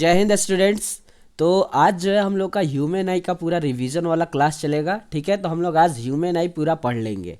जय हिंद स्टूडेंट्स। तो आज जो है हम लोग का ह्यूमन आई का पूरा रिवीजन वाला क्लास चलेगा। ठीक है, तो हम लोग आज ह्यूमन आई पूरा पढ़ लेंगे।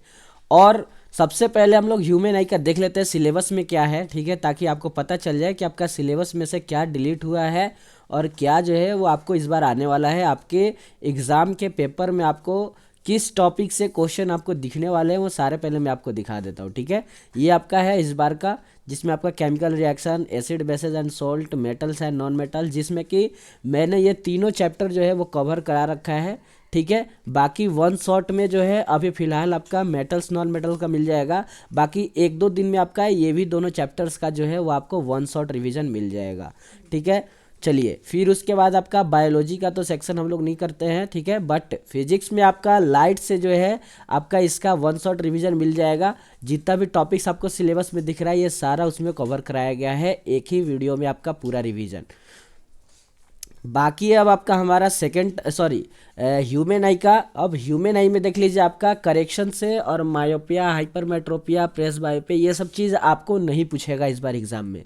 और सबसे पहले हम लोग ह्यूमन आई का देख लेते हैं सिलेबस में क्या है। ठीक है, ताकि आपको पता चल जाए कि आपका सिलेबस में से क्या डिलीट हुआ है और क्या जो है वो आपको इस बार आने वाला है। आपके एग्ज़ाम के पेपर में आपको किस टॉपिक से क्वेश्चन आपको दिखने वाले हैं वो सारे पहले मैं आपको दिखा देता हूँ। ठीक है, ये आपका है इस बार का, जिसमें आपका chemical reaction, acid bases and salt, metals and non metal, जिसमें कि मैंने ये तीनों चैप्टर जो है वो कवर करा रखा है। ठीक है, बाकी वन शॉट में जो है अभी फ़िलहाल आपका मेटल्स नॉन मेटल का मिल जाएगा। बाकी एक दो दिन में आपका ये भी दोनों चैप्टर्स का जो है वो आपको वन शॉट रिवीजन मिल जाएगा। ठीक है, चलिए फिर उसके बाद आपका बायोलॉजी का तो सेक्शन हम लोग नहीं करते हैं। ठीक है, बट फिजिक्स में आपका लाइट से जो है आपका इसका वन शॉट रिवीजन मिल जाएगा। जितना भी टॉपिक्स आपको सिलेबस में दिख रहा है ये सारा उसमें कवर कराया गया है एक ही वीडियो में, आपका पूरा रिवीजन। बाकी अब आपका हमारा ह्यूमन आई का। अब ह्यूमन आई में देख लीजिए आपका करेक्शन से और मायोपिया, हाइपरमेट्रोपिया, प्रेस बायोपिया, ये सब चीज़ आपको नहीं पूछेगा इस बार एग्ज़ाम में।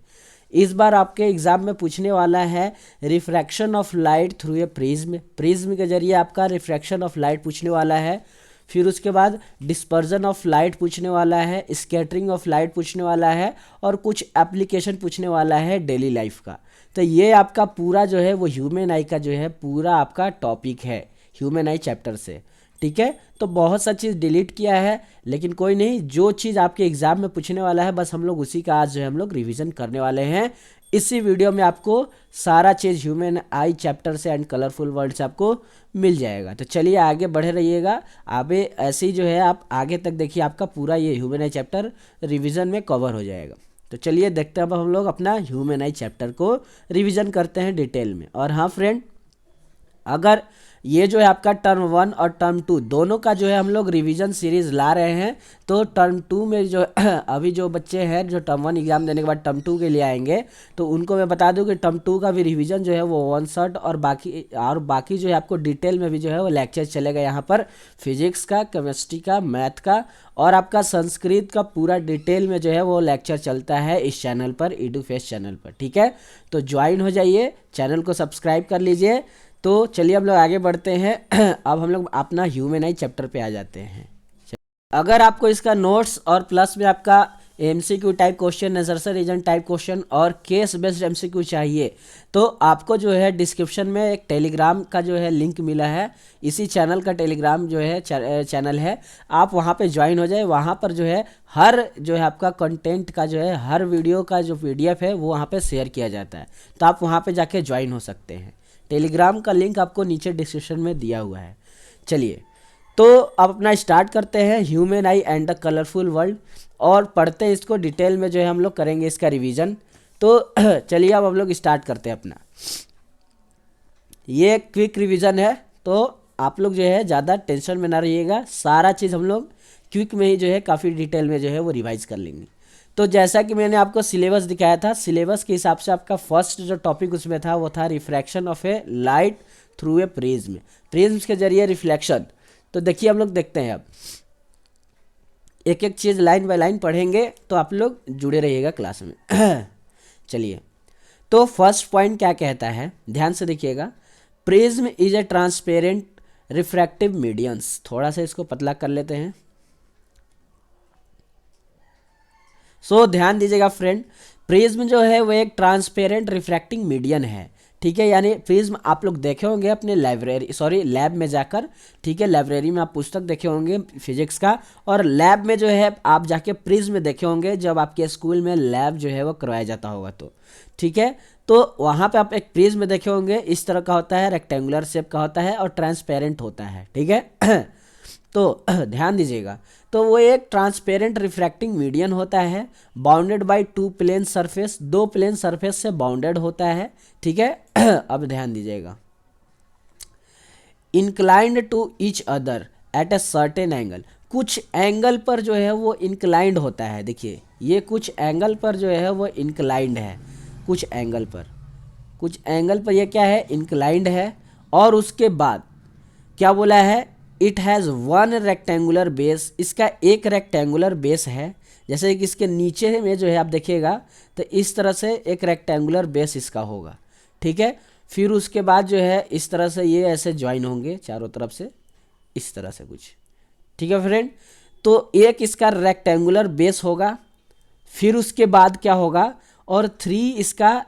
इस बार आपके एग्ज़ाम में पूछने वाला है refraction of light through A prism. Prism के जरिए आपका रिफ्रैक्शन ऑफ लाइट पूछने वाला है। फिर उसके बाद डिस्पर्जन ऑफ लाइट पूछने वाला है, स्कैटरिंग ऑफ लाइट पूछने वाला है और कुछ एप्लीकेशन पूछने वाला है डेली लाइफ का। तो ये आपका पूरा जो है वो ह्यूमन आई का जो है पूरा आपका टॉपिक है ह्यूमन आई चैप्टर से। ठीक है, तो बहुत सा चीज़ डिलीट किया है, लेकिन कोई नहीं, जो चीज़ आपके एग्ज़ाम में पूछने वाला है बस हम लोग उसी का आज जो है हम लोग रिवीजन करने वाले हैं। इसी वीडियो में आपको सारा चीज़ ह्यूमन आई चैप्टर से एंड कलरफुल वर्ल्ड से आपको मिल जाएगा। तो चलिए आगे बढ़े रहिएगा। आगे ऐसे ही जो है आप आगे तक देखिए, आपका पूरा ये ह्यूमन आई चैप्टर रिवीजन में कवर हो जाएगा। तो चलिए देखते हैं अब हम लोग अपना ह्यूमन आई चैप्टर को रिवीजन करते हैं डिटेल में। और हाँ फ्रेंड, अगर ये जो है आपका टर्म 1 और टर्म 2 दोनों का जो है हम लोग रिवीजन सीरीज ला रहे हैं, तो टर्म 2 में जो अभी जो बच्चे हैं जो टर्म 1 एग्जाम देने के बाद टर्म 2 के लिए आएंगे, तो उनको मैं बता दूं कि टर्म 2 का भी रिवीजन जो है वो वन शॉट और बाकी जो है आपको डिटेल में भी जो है वो लेक्चर चलेगा यहाँ पर। फिजिक्स का, केमिस्ट्री का, मैथ का और आपका संस्कृत का पूरा डिटेल में जो है वो लेक्चर चलता है इस चैनल पर, एडुफेस्ट चैनल पर। ठीक है, तो ज्वाइन हो जाइए, चैनल को सब्सक्राइब कर लीजिए। तो चलिए हम लोग आगे बढ़ते हैं। अब हम लोग अपना ह्यूमन आई चैप्टर पे आ जाते हैं। अगर आपको इसका नोट्स और प्लस में आपका एमसीक्यू टाइप क्वेश्चन, नजर रीजन टाइप क्वेश्चन और केस बेस्ड एमसीक्यू चाहिए, तो आपको जो है डिस्क्रिप्शन में एक टेलीग्राम का जो है लिंक मिला है। इसी चैनल का टेलीग्राम जो है चैनल है, आप वहाँ पे ज्वाइन हो जाए। वहाँ पर जो है हर जो है आपका कंटेंट का जो है हर वीडियो का जो पीडीएफ है वो वहाँ पे शेयर किया जाता है, तो आप वहाँ पे जाके ज्वाइन हो सकते हैं। टेलीग्राम का लिंक आपको नीचे डिस्क्रिप्शन में दिया हुआ है। चलिए तो अब अपना स्टार्ट करते हैं human I and the colourful world और पढ़ते हैं इसको डिटेल में, जो है हम लोग करेंगे इसका रिवीजन। तो चलिए अब हम लोग स्टार्ट करते हैं अपना। ये क्विक रिवीजन है, तो आप लोग जो है ज़्यादा टेंशन में ना रहिएगा, सारा चीज़ हम लोग क्विक में ही जो है काफ़ी डिटेल में जो है वो रिवाइज कर लेंगे। तो जैसा कि मैंने आपको सिलेबस दिखाया था, सिलेबस के हिसाब से आपका फर्स्ट जो टॉपिक उसमें था वो था refraction of A light through A prism, prism के जरिए रिफ्लेक्शन। तो देखिए हम लोग देखते हैं, अब एक एक चीज़ लाइन बाय लाइन पढ़ेंगे, तो आप लोग जुड़े रहिएगा क्लास में। चलिए, तो फर्स्ट पॉइंट क्या कहता है, ध्यान से देखिएगा। Prism is a transparent refractive mediums. थोड़ा सा इसको पतला कर लेते हैं। ध्यान दीजिएगा फ्रेंड, प्रिज्म जो है वो एक ट्रांसपेरेंट रिफ्रैक्टिंग मीडियम है। ठीक है, यानी प्रिज्म आप लोग देखे होंगे अपने लैब में जाकर। ठीक है, लाइब्रेरी में आप पुस्तक देखे होंगे फिजिक्स का, और लैब में जो है आप जाके प्रिज्म देखे होंगे जब आपके स्कूल में लैब जो है वो करवाया जाता होगा। तो ठीक है, तो वहाँ पे आप एक प्रिज्म देखे होंगे, इस तरह का होता है, रेक्टेंगुलर शेप का होता है और ट्रांसपेरेंट होता है। ठीक है, तो ध्यान दीजिएगा, तो वो एक ट्रांसपेरेंट रिफ्रैक्टिंग मीडियम होता है, bounded by two plane surface, दो प्लेन सरफेस से बाउंडेड होता है। ठीक है, अब ध्यान दीजिएगा, inclined to each other at a certain angle, कुछ एंगल पर जो है वो इंक्लाइंड होता है। देखिए ये कुछ एंगल पर जो है वो इंक्लाइंड है, कुछ एंगल पर ये क्या है, इंक्लाइंड है। और उसके बाद क्या बोला है, it has one rectangular base, इसका एक रेक्टेंगुलर बेस है। जैसे कि इसके नीचे में जो है आप देखिएगा तो इस तरह से एक रेक्टेंगुलर बेस इसका होगा। ठीक है। फिर उसके बाद जो है इस तरह से ये ऐसे ज्वाइन होंगे चारों तरफ से, इस तरह से कुछ, ठीक है फ्रेंड। तो एक इसका रेक्टेंगुलर बेस होगा, फिर उसके बाद क्या होगा, और थ्री इसका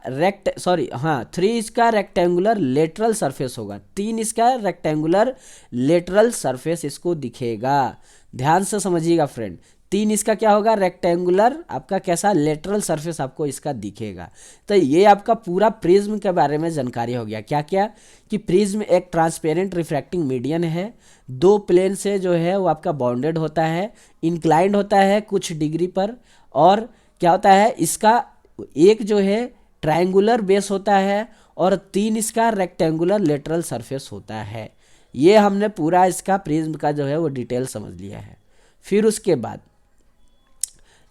रेक्टेंगुलर लेटरल सरफेस होगा, 3 इसका रेक्टेंगुलर लेटरल सरफेस इसको दिखेगा। ध्यान से समझिएगा फ्रेंड, 3 इसका क्या होगा, रेक्टेंगुलर आपका कैसा लेटरल सरफेस आपको इसका दिखेगा। तो ये आपका पूरा प्रिज्म के बारे में जानकारी हो गया। क्या क्या, कि प्रिज्म एक ट्रांसपेरेंट रिफ्रैक्टिंग मीडियम है, 2 प्लेन से जो है वो आपका बाउंडेड होता है, इंक्लाइंड होता है कुछ डिग्री पर, और क्या होता है इसका एक जो है ट्रायंगुलर बेस होता है, और 3 इसका रेक्टेंगुलर लेटरल सरफेस होता है। ये हमने पूरा इसका प्रिज्म का जो है वो डिटेल समझ लिया है। फिर उसके बाद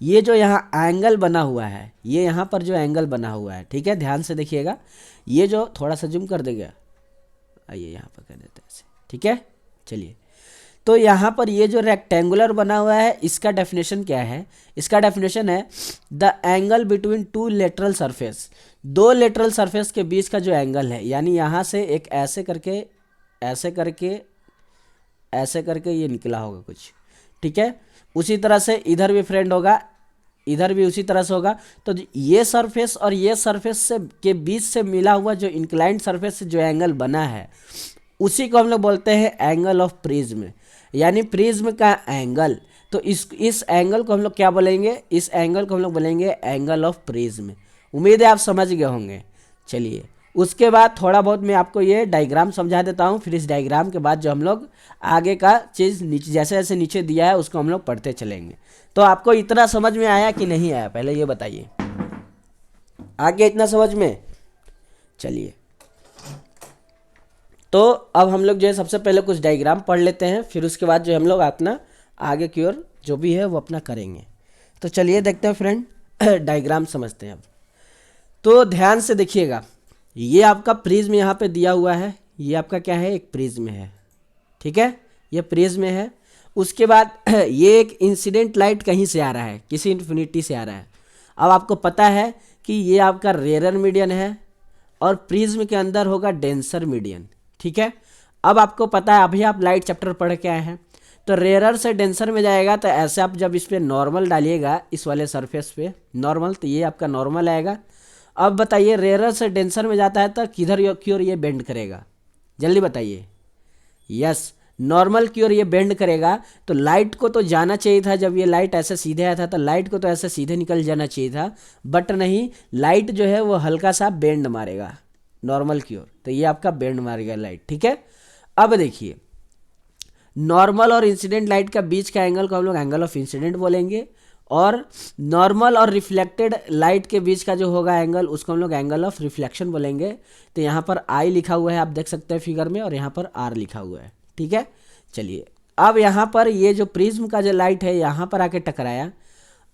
ये जो यहाँ एंगल बना हुआ है, ये यहाँ पर जो एंगल बना हुआ है, ठीक है, ध्यान से देखिएगा, ये जो थोड़ा सा जूम कर देगा, आइए यहाँ पर कर देते हैं ऐसे, ठीक है। चलिए, तो यहाँ पर ये जो रेक्टेंगुलर बना हुआ है इसका डेफिनेशन क्या है, इसका डेफिनेशन है the angle between 2 lateral surface, 2 lateral surface के बीच का जो एंगल है, यानी यहाँ से एक ऐसे करके ऐसे करके ऐसे करके ये निकला होगा कुछ, ठीक है। उसी तरह से इधर भी फ्रेंड होगा, इधर भी उसी तरह से होगा। तो ये सरफेस और ये सरफेस से के बीच से मिला हुआ जो इंक्लाइंड सरफेस से जो एंगल बना है उसी को हम लोग बोलते हैं एंगल ऑफ प्रिज्म, यानी प्रिज्म का एंगल। तो इस एंगल को हम लोग क्या बोलेंगे, इस एंगल को हम लोग बोलेंगे एंगल ऑफ प्रिज्म। उम्मीद है आप समझ गए होंगे। चलिए, उसके बाद थोड़ा बहुत मैं आपको ये डायग्राम समझा देता हूँ, फिर इस डायग्राम के बाद जो हम लोग आगे का चीज़ नीचे जैसे जैसे नीचे दिया है उसको हम लोग पढ़ते चलेंगे। तो आपको इतना समझ में आया कि नहीं आया, पहले ये बताइए, आ गया इतना समझ में? चलिए, तो अब हम लोग जो है सबसे पहले कुछ डायग्राम पढ़ लेते हैं, फिर उसके बाद जो हम लोग अपना आगे की ओर जो भी है वो अपना करेंगे। तो चलिए देखते हैं फ्रेंड, डायग्राम समझते हैं अब। तो ध्यान से देखिएगा, ये आपका प्रिज्म यहाँ पे दिया हुआ है, ये आपका क्या है, एक प्रिज्म है, ठीक है, ये प्रिज्म है। उसके बाद ये एक इंसिडेंट लाइट कहीं से आ रहा है, किसी इन्फिनिटी से आ रहा है। अब आपको पता है कि ये आपका रेयर मीडियन है और प्रिज्म के अंदर होगा डेंसर मीडियन, ठीक है। अब आपको पता है, अभी आप लाइट चैप्टर पढ़ के आए हैं, तो रेयर से डेंसर में जाएगा, तो ऐसे आप जब इस पर नॉर्मल डालिएगा, इस वाले सरफेस पे नॉर्मल, तो ये आपका नॉर्मल आएगा। अब बताइए, रेयर से डेंसर में जाता है तो किधर की ओर ये बेंड करेगा, जल्दी बताइए। यस, नॉर्मल की ओर ये बेंड करेगा। तो लाइट को तो जाना चाहिए था, जब ये लाइट ऐसे सीधे आया था तो लाइट को तो ऐसे सीधे निकल जाना चाहिए था, बट नहीं, लाइट जो है वो हल्का सा बेंड मारेगा नॉर्मल की ओर, तो ये आपका बेंड मारेगा लाइट, ठीक है। अब देखिए, नॉर्मल और इंसिडेंट लाइट का बीच का एंगल को हम लोग एंगल ऑफ इंसिडेंट बोलेंगे, और नॉर्मल और रिफ्लेक्टेड लाइट के बीच का जो होगा एंगल उसको हम लोग एंगल ऑफ रिफ्लेक्शन बोलेंगे। तो यहाँ पर आई लिखा हुआ है, आप देख सकते हैं फिगर में, और यहाँ पर आर लिखा हुआ है, ठीक है। चलिए, अब यहाँ पर ये जो प्रिज्म का जो लाइट है यहाँ पर आके टकराया,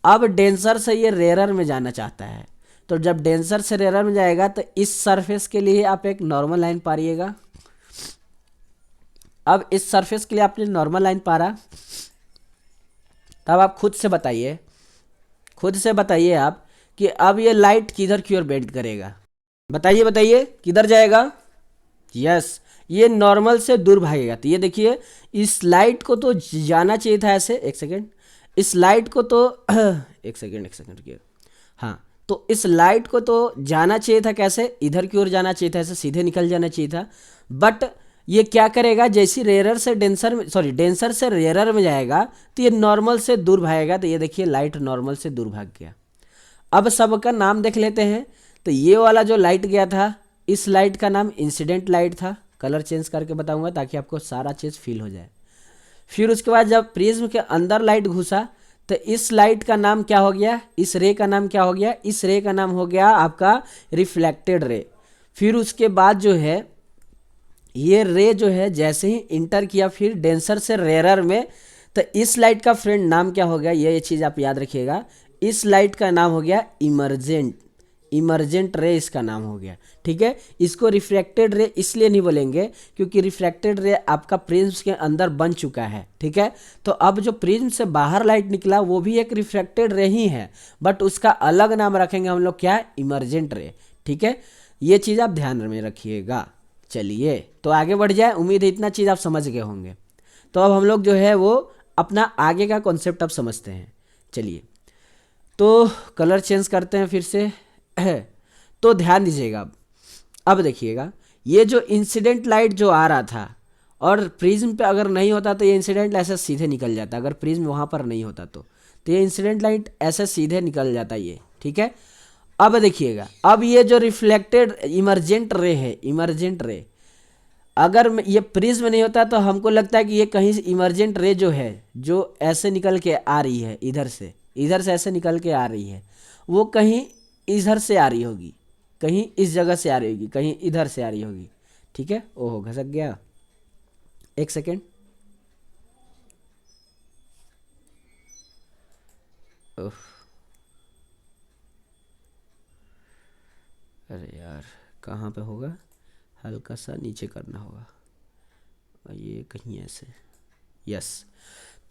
अब डेंसर से ये रेयर में जाना चाहता है, तो जब डेंसर से रेयर में जाएगा तो इस सरफेस के लिए आप एक नॉर्मल लाइन पारिएगा। अब इस सरफेस के लिए आपने नॉर्मल लाइन पारा, तब आप खुद से बताइए आप कि अब ये लाइट किधर की ओर बेंड करेगा, बताइए बताइए, किधर जाएगा? यस, ये नॉर्मल से दूर भागेगा। तो ये देखिए, इस लाइट को तो जाना चाहिए था ऐसे, एक सेकेंड, इस लाइट को तो एक सेकेंड रुकिए, हाँ, तो इस लाइट को तो जाना चाहिए था कैसे, इधर की ओर जाना चाहिए था, ऐसे सीधे निकल जाना चाहिए था, बट ये क्या करेगा, जैसी रेयर से डेंसर में, सॉरी डेंसर से रेयर में जाएगा तो ये नॉर्मल से दूर भागेगा। तो ये देखिए, लाइट नॉर्मल से दूर भाग गया। अब सबका नाम देख लेते हैं। तो ये वाला जो लाइट गया था, इस लाइट का नाम इंसिडेंट लाइट था, कलर चेंज करके बताऊंगा ताकि आपको सारा चीज़ फील हो जाए। फिर उसके बाद जब प्रिज्म के अंदर लाइट घुसा तो इस लाइट का नाम क्या हो गया, इस रे का नाम क्या हो गया, इस रे का नाम हो गया आपका रिफ्लेक्टेड रे। फिर उसके बाद जो है ये रे जो है जैसे ही इंटर किया फिर डेंसर से रेयर में, तो इस लाइट का फ्रेंड नाम क्या हो गया, ये चीज़ आप याद रखिएगा, इस लाइट का नाम हो गया इमर्जेंट रे, इसका नाम हो गया, ठीक है। इसको रिफ्रैक्टेड रे इसलिए नहीं बोलेंगे क्योंकि रिफ्रैक्टेड रे आपका प्रिज्म के अंदर बन चुका है, ठीक है। तो अब जो प्रिज्म से बाहर लाइट निकला वो भी एक रिफ्रैक्टेड रे ही है, बट उसका अलग नाम रखेंगे हम लोग, क्या, इमर्जेंट रे, ठीक है। ये चीज़ आप ध्यान में रखिएगा। चलिए तो आगे बढ़ जाए, उम्मीद है इतना चीज़ आप समझ गए होंगे। तो अब हम लोग जो है वो अपना आगे का कॉन्सेप्ट अब समझते हैं। चलिए तो कलर चेंज करते हैं फिर से। तो ध्यान दीजिएगा अब देखिएगा, ये जो इंसिडेंट लाइट जो आ रहा था और प्रिज्म पे अगर नहीं होता तो ये इंसिडेंट ऐसे सीधे निकल जाता, अगर प्रिज्म वहाँ पर नहीं होता तो ये इंसिडेंट लाइट ऐसे सीधे निकल जाता ये, ठीक है। अब देखिएगा, अब ये जो रिफ्लेक्टेड इमरजेंट रे है, इमरजेंट रे, अगर ये प्रिज्म नहीं होता तो हमको लगता है कि ये कहीं से इमरजेंट रे जो है, जो ऐसे निकल के आ रही है इधर से ऐसे निकल के आ रही है, वो कहीं इधर से आ रही होगी, कहीं इस जगह से आ रही होगी, कहीं इधर से आ रही होगी, ठीक है। ओहो घसक गया, एक सेकेंड। अरे यार कहाँ पे होगा, हल्का सा नीचे करना होगा, और ये कहीं ऐसे, यस।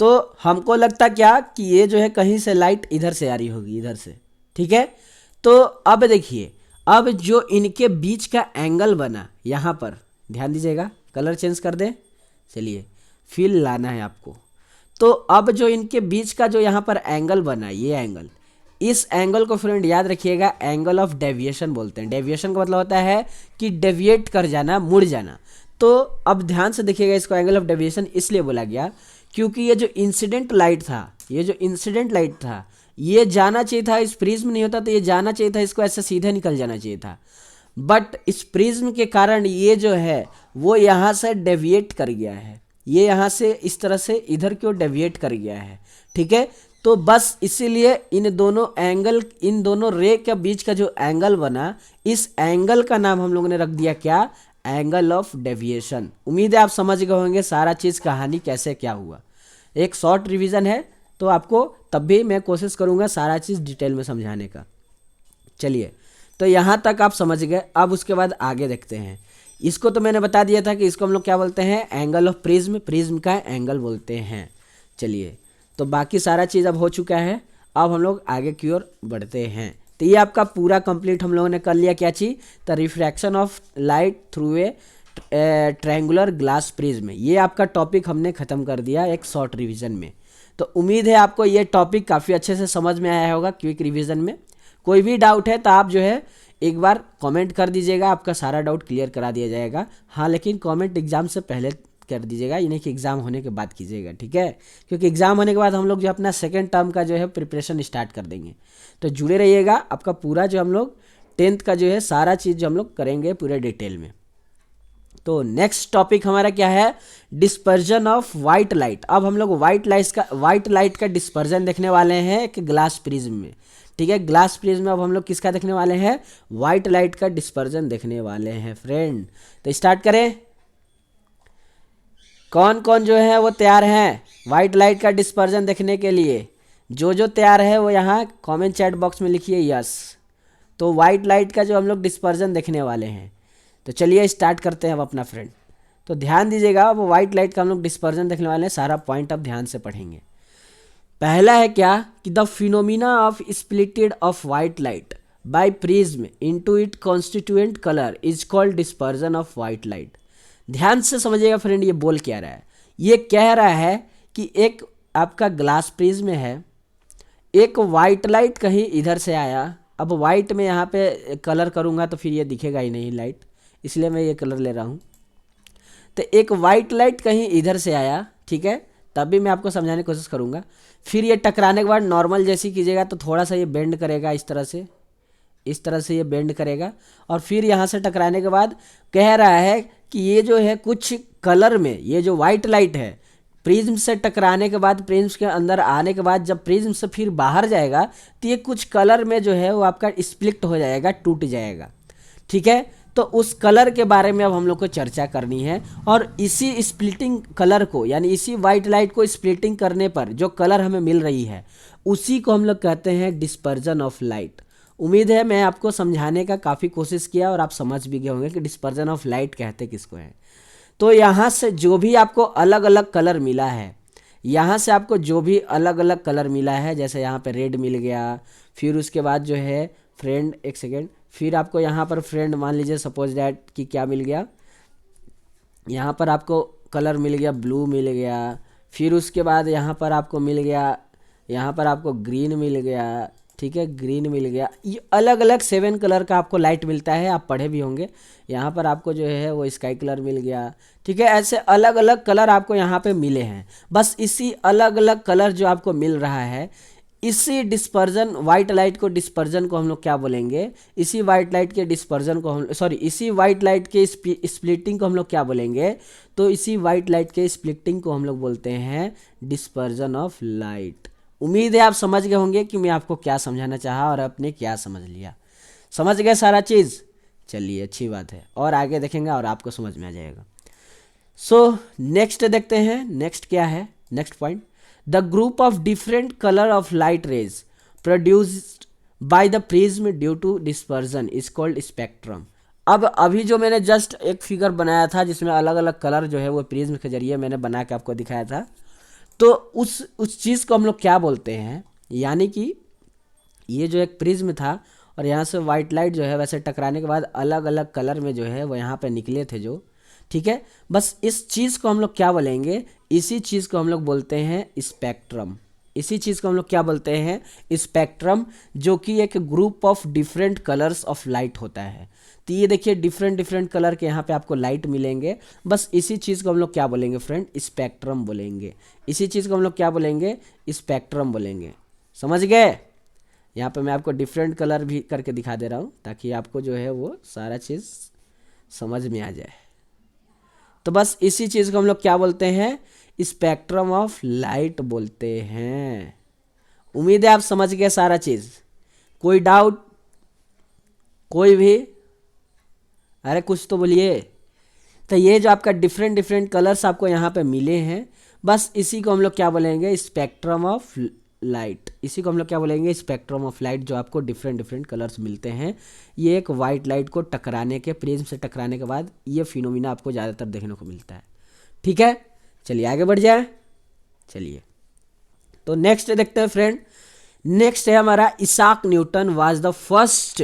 तो हमको लगता क्या कि ये जो है कहीं से लाइट इधर से आ रही होगी, इधर से, ठीक है। तो अब देखिए, अब जो इनके बीच का एंगल बना यहाँ पर, ध्यान दीजिएगा, कलर चेंज कर दे। चलिए फील लाना है आपको। तो अब जो इनके बीच का जो यहाँ पर एंगल बना, ये एंगल, इस एंगल को फ्रेंड याद रखिएगा एंगल ऑफ डेविएशन बोलते हैं। डेविएशन का मतलब होता है कि डेविएट कर जाना, मुड़ जाना। तो अब ध्यान से देखिएगा, इसको एंगल ऑफ डेविएशन इसलिए बोला गया क्योंकि ये जो इंसिडेंट लाइट था, ये जो इंसिडेंट लाइट था, ये जाना चाहिए था, इस प्रिज्म नहीं होता तो ये जाना चाहिए था, इसको ऐसे सीधे निकल जाना चाहिए था, बट इस प्रिज्म के कारण ये जो है वो यहाँ से डेविएट कर गया है, ये यहाँ से इस तरह से इधर की ओर डेविएट कर गया है, ठीक है। तो बस इसीलिए इन दोनों एंगल, इन दोनों रे के बीच का जो एंगल बना, इस एंगल का नाम हम लोगों ने रख दिया क्या, एंगल ऑफ डेविएशन। उम्मीद है आप समझ गए होंगे सारा चीज़, कहानी कैसे क्या हुआ। एक शॉर्ट रिवीजन है तो आपको तब भी मैं कोशिश करूँगा सारा चीज़ डिटेल में समझाने का। चलिए तो यहाँ तक आप समझ गए, अब उसके बाद आगे देखते हैं। इसको तो मैंने बता दिया था कि इसको हम लोग क्या बोलते हैं, एंगल ऑफ प्रिज्म, प्रिज्म का एंगल बोलते हैं। चलिए तो बाकी सारा चीज़ अब हो चुका है, अब हम लोग आगे की ओर बढ़ते हैं। तो ये आपका पूरा कंप्लीट हम लोगों ने कर लिया क्या चीज़, the refraction of light through a triangular glass prism. ये आपका टॉपिक हमने ख़त्म कर दिया एक शॉर्ट रिवीजन में। तो उम्मीद है आपको ये टॉपिक काफ़ी अच्छे से समझ में आया होगा क्विक रिवीजन में। कोई भी डाउट है तो आप जो है एक बार कमेंट कर दीजिएगा, आपका सारा डाउट क्लियर करा दिया जाएगा। हाँ लेकिन कमेंट एग्ज़ाम से पहले कर दीजिएगा, ये नहीं कि एग्ज़ाम होने के बाद कीजिएगा, ठीक है। क्योंकि एग्ज़ाम होने के बाद हम लोग जो अपना सेकेंड टर्म का जो है प्रिपरेशन स्टार्ट कर देंगे। तो जुड़े रहिएगा, आपका पूरा जो हम लोग 10th का जो है सारा चीज़ जो हम लोग करेंगे पूरे डिटेल में। तो नेक्स्ट टॉपिक हमारा क्या है, डिस्पर्जन ऑफ वाइट लाइट। अब हम लोग वाइट लाइट का डिस्पर्जन देखने वाले हैं एक ग्लास प्रिज्म में, ठीक है। ग्लास प्रिज्म में अब हम लोग किसका देखने वाले हैं, वाइट लाइट का डिस्पर्जन देखने वाले हैं फ्रेंड। तो स्टार्ट करें, कौन कौन जो है वो तैयार हैं वाइट लाइट का डिस्पर्जन देखने के लिए। जो तैयार है वो यहाँ कमेंट चैट बॉक्स में लिखिए यस। तो वाइट लाइट का जो हम लोग डिस्पर्जन देखने वाले हैं, तो चलिए स्टार्ट करते हैं अब अपना फ्रेंड। तो ध्यान दीजिएगा, वो वाइट लाइट का हम लोग डिस्पर्जन देखने वाले हैं, सारा पॉइंट अब ध्यान से पढ़ेंगे। पहला है क्या कि the phenomena of splitted of white light by prism into it constituent colour is called dispersion of white light. ध्यान से समझिएगा फ्रेंड, ये बोल क्या रहा है, ये कह रहा है कि एक आपका ग्लास प्रिज्म है, एक वाइट लाइट कहीं इधर से आया। अब वाइट में यहाँ पे कलर करूँगा तो फिर ये दिखेगा ही नहीं लाइट, इसलिए मैं ये कलर ले रहा हूँ। तो एक वाइट लाइट कहीं इधर से आया, ठीक है, तब भी मैं आपको समझाने की कोशिश करूँगा। फिर ये टकराने के बाद नॉर्मल जैसी कीजिएगा तो थोड़ा सा ये बेंड करेगा, इस तरह से ये बेंड करेगा। और फिर यहाँ से टकराने के बाद कह रहा है कि ये जो है कुछ कलर में, ये जो वाइट लाइट है प्रिज्म से टकराने के बाद, प्रिज्म के अंदर आने के बाद जब प्रिज्म से फिर बाहर जाएगा तो ये कुछ कलर में जो है वो आपका स्प्लिट हो जाएगा, टूट जाएगा, ठीक है। तो उस कलर के बारे में अब हम लोग को चर्चा करनी है। और इसी स्प्लिटिंग कलर को, यानी इसी वाइट लाइट को स्प्लिटिंग करने पर जो कलर हमें मिल रही है उसी को हम लोग कहते हैं डिस्पर्जन ऑफ लाइट। उम्मीद है मैं आपको समझाने का काफ़ी कोशिश किया और आप समझ भी गए होंगे कि डिस्पर्जन ऑफ लाइट कहते किसको है। तो यहाँ से जो भी आपको अलग अलग कलर मिला है, यहाँ से आपको जो भी अलग अलग कलर मिला है, जैसे यहाँ पे रेड मिल गया, फिर उसके बाद जो है फ्रेंड एक सेकेंड, फिर आपको यहाँ पर फ्रेंड मान लीजिए सपोज दैट कि क्या मिल गया, यहाँ पर आपको कलर मिल गया, ब्लू मिल गया। फिर उसके बाद यहाँ पर आपको मिल गया, यहाँ पर आपको ग्रीन मिल गया, ठीक है, ग्रीन मिल गया। ये अलग अलग 7 कलर का आपको लाइट मिलता है, आप पढ़े भी होंगे। यहाँ पर आपको जो है वो स्काई कलर मिल गया, ठीक है। ऐसे अलग अलग कलर आपको यहाँ पे मिले हैं। बस इसी अलग अलग कलर जो आपको मिल रहा है, इसी डिस्पर्जन, वाइट लाइट को डिस्पर्जन को हम लोग क्या बोलेंगे, इसी वाइट लाइट के डिस्पर्जन को हम सॉरी इसी वाइट लाइट के स्प्लिटिंग को हम लोग क्या बोलेंगे, तो इसी वाइट लाइट के स्प्लिटिंग को हम लोग बोलते हैं डिस्पर्जन ऑफ लाइट। उम्मीद है आप समझ गए होंगे कि मैं आपको क्या समझाना चाहा और आपने क्या समझ लिया। समझ गए सारा चीज़? चलिए अच्छी बात है, और आगे देखेंगे और आपको समझ में आ जाएगा। सो नेक्स्ट देखते हैं, नेक्स्ट क्या है, next point, the group of different colour of light rays produced by the prism due to dispersion is called spectrum. अब अभी जो मैंने जस्ट एक फिगर बनाया था जिसमें अलग अलग कलर जो है वो प्रिज्म के जरिए मैंने बना के आपको दिखाया था, तो उस चीज़ को हम लोग क्या बोलते हैं, यानी कि ये जो एक प्रिज्म था और यहाँ से वाइट लाइट जो है वैसे टकराने के बाद अलग अलग कलर में जो है वो यहाँ पे निकले थे जो, ठीक है। बस इस चीज़ को हम लोग क्या बोलेंगे, इसी चीज़ को हम लोग बोलते हैं स्पेक्ट्रम। इसी चीज़ को हम लोग क्या बोलते हैं, स्पेक्ट्रम, जो कि एक group of different colours of light होता है। तो ये देखिए डिफरेंट डिफरेंट कलर के यहाँ पे आपको लाइट मिलेंगे। बस इसी चीज़ को हम लोग क्या बोलेंगे फ्रेंड, स्पेक्ट्रम बोलेंगे। इसी चीज़ को हम लोग क्या बोलेंगे, स्पेक्ट्रम बोलेंगे। समझ गए? यहाँ पे मैं आपको डिफरेंट कलर भी करके दिखा दे रहा हूँ ताकि आपको जो है वो सारा चीज़ समझ में आ जाए। तो बस इसी चीज़ को हम लोग क्या बोलते हैं, स्पेक्ट्रम ऑफ लाइट बोलते हैं। उम्मीद है आप समझ गए सारा चीज़। कोई डाउट, कोई भी? अरे कुछ तो बोलिए। तो ये जो आपका डिफरेंट डिफरेंट कलर्स आपको यहाँ पे मिले हैं, बस इसी को हम लोग क्या बोलेंगे, स्पेक्ट्रम ऑफ लाइट। इसी को हम लोग क्या बोलेंगे, स्पेक्ट्रम ऑफ लाइट। जो आपको डिफरेंट डिफरेंट कलर्स मिलते हैं, ये एक वाइट लाइट को टकराने के, प्रिज्म से टकराने के बाद ये फिनोमिना आपको ज़्यादातर देखने को मिलता है, ठीक है। चलिए आगे बढ़ जाए। चलिए तो नेक्स्ट देखते हैं फ्रेंड। नेक्स्ट है हमारा, Isaac Newton was the first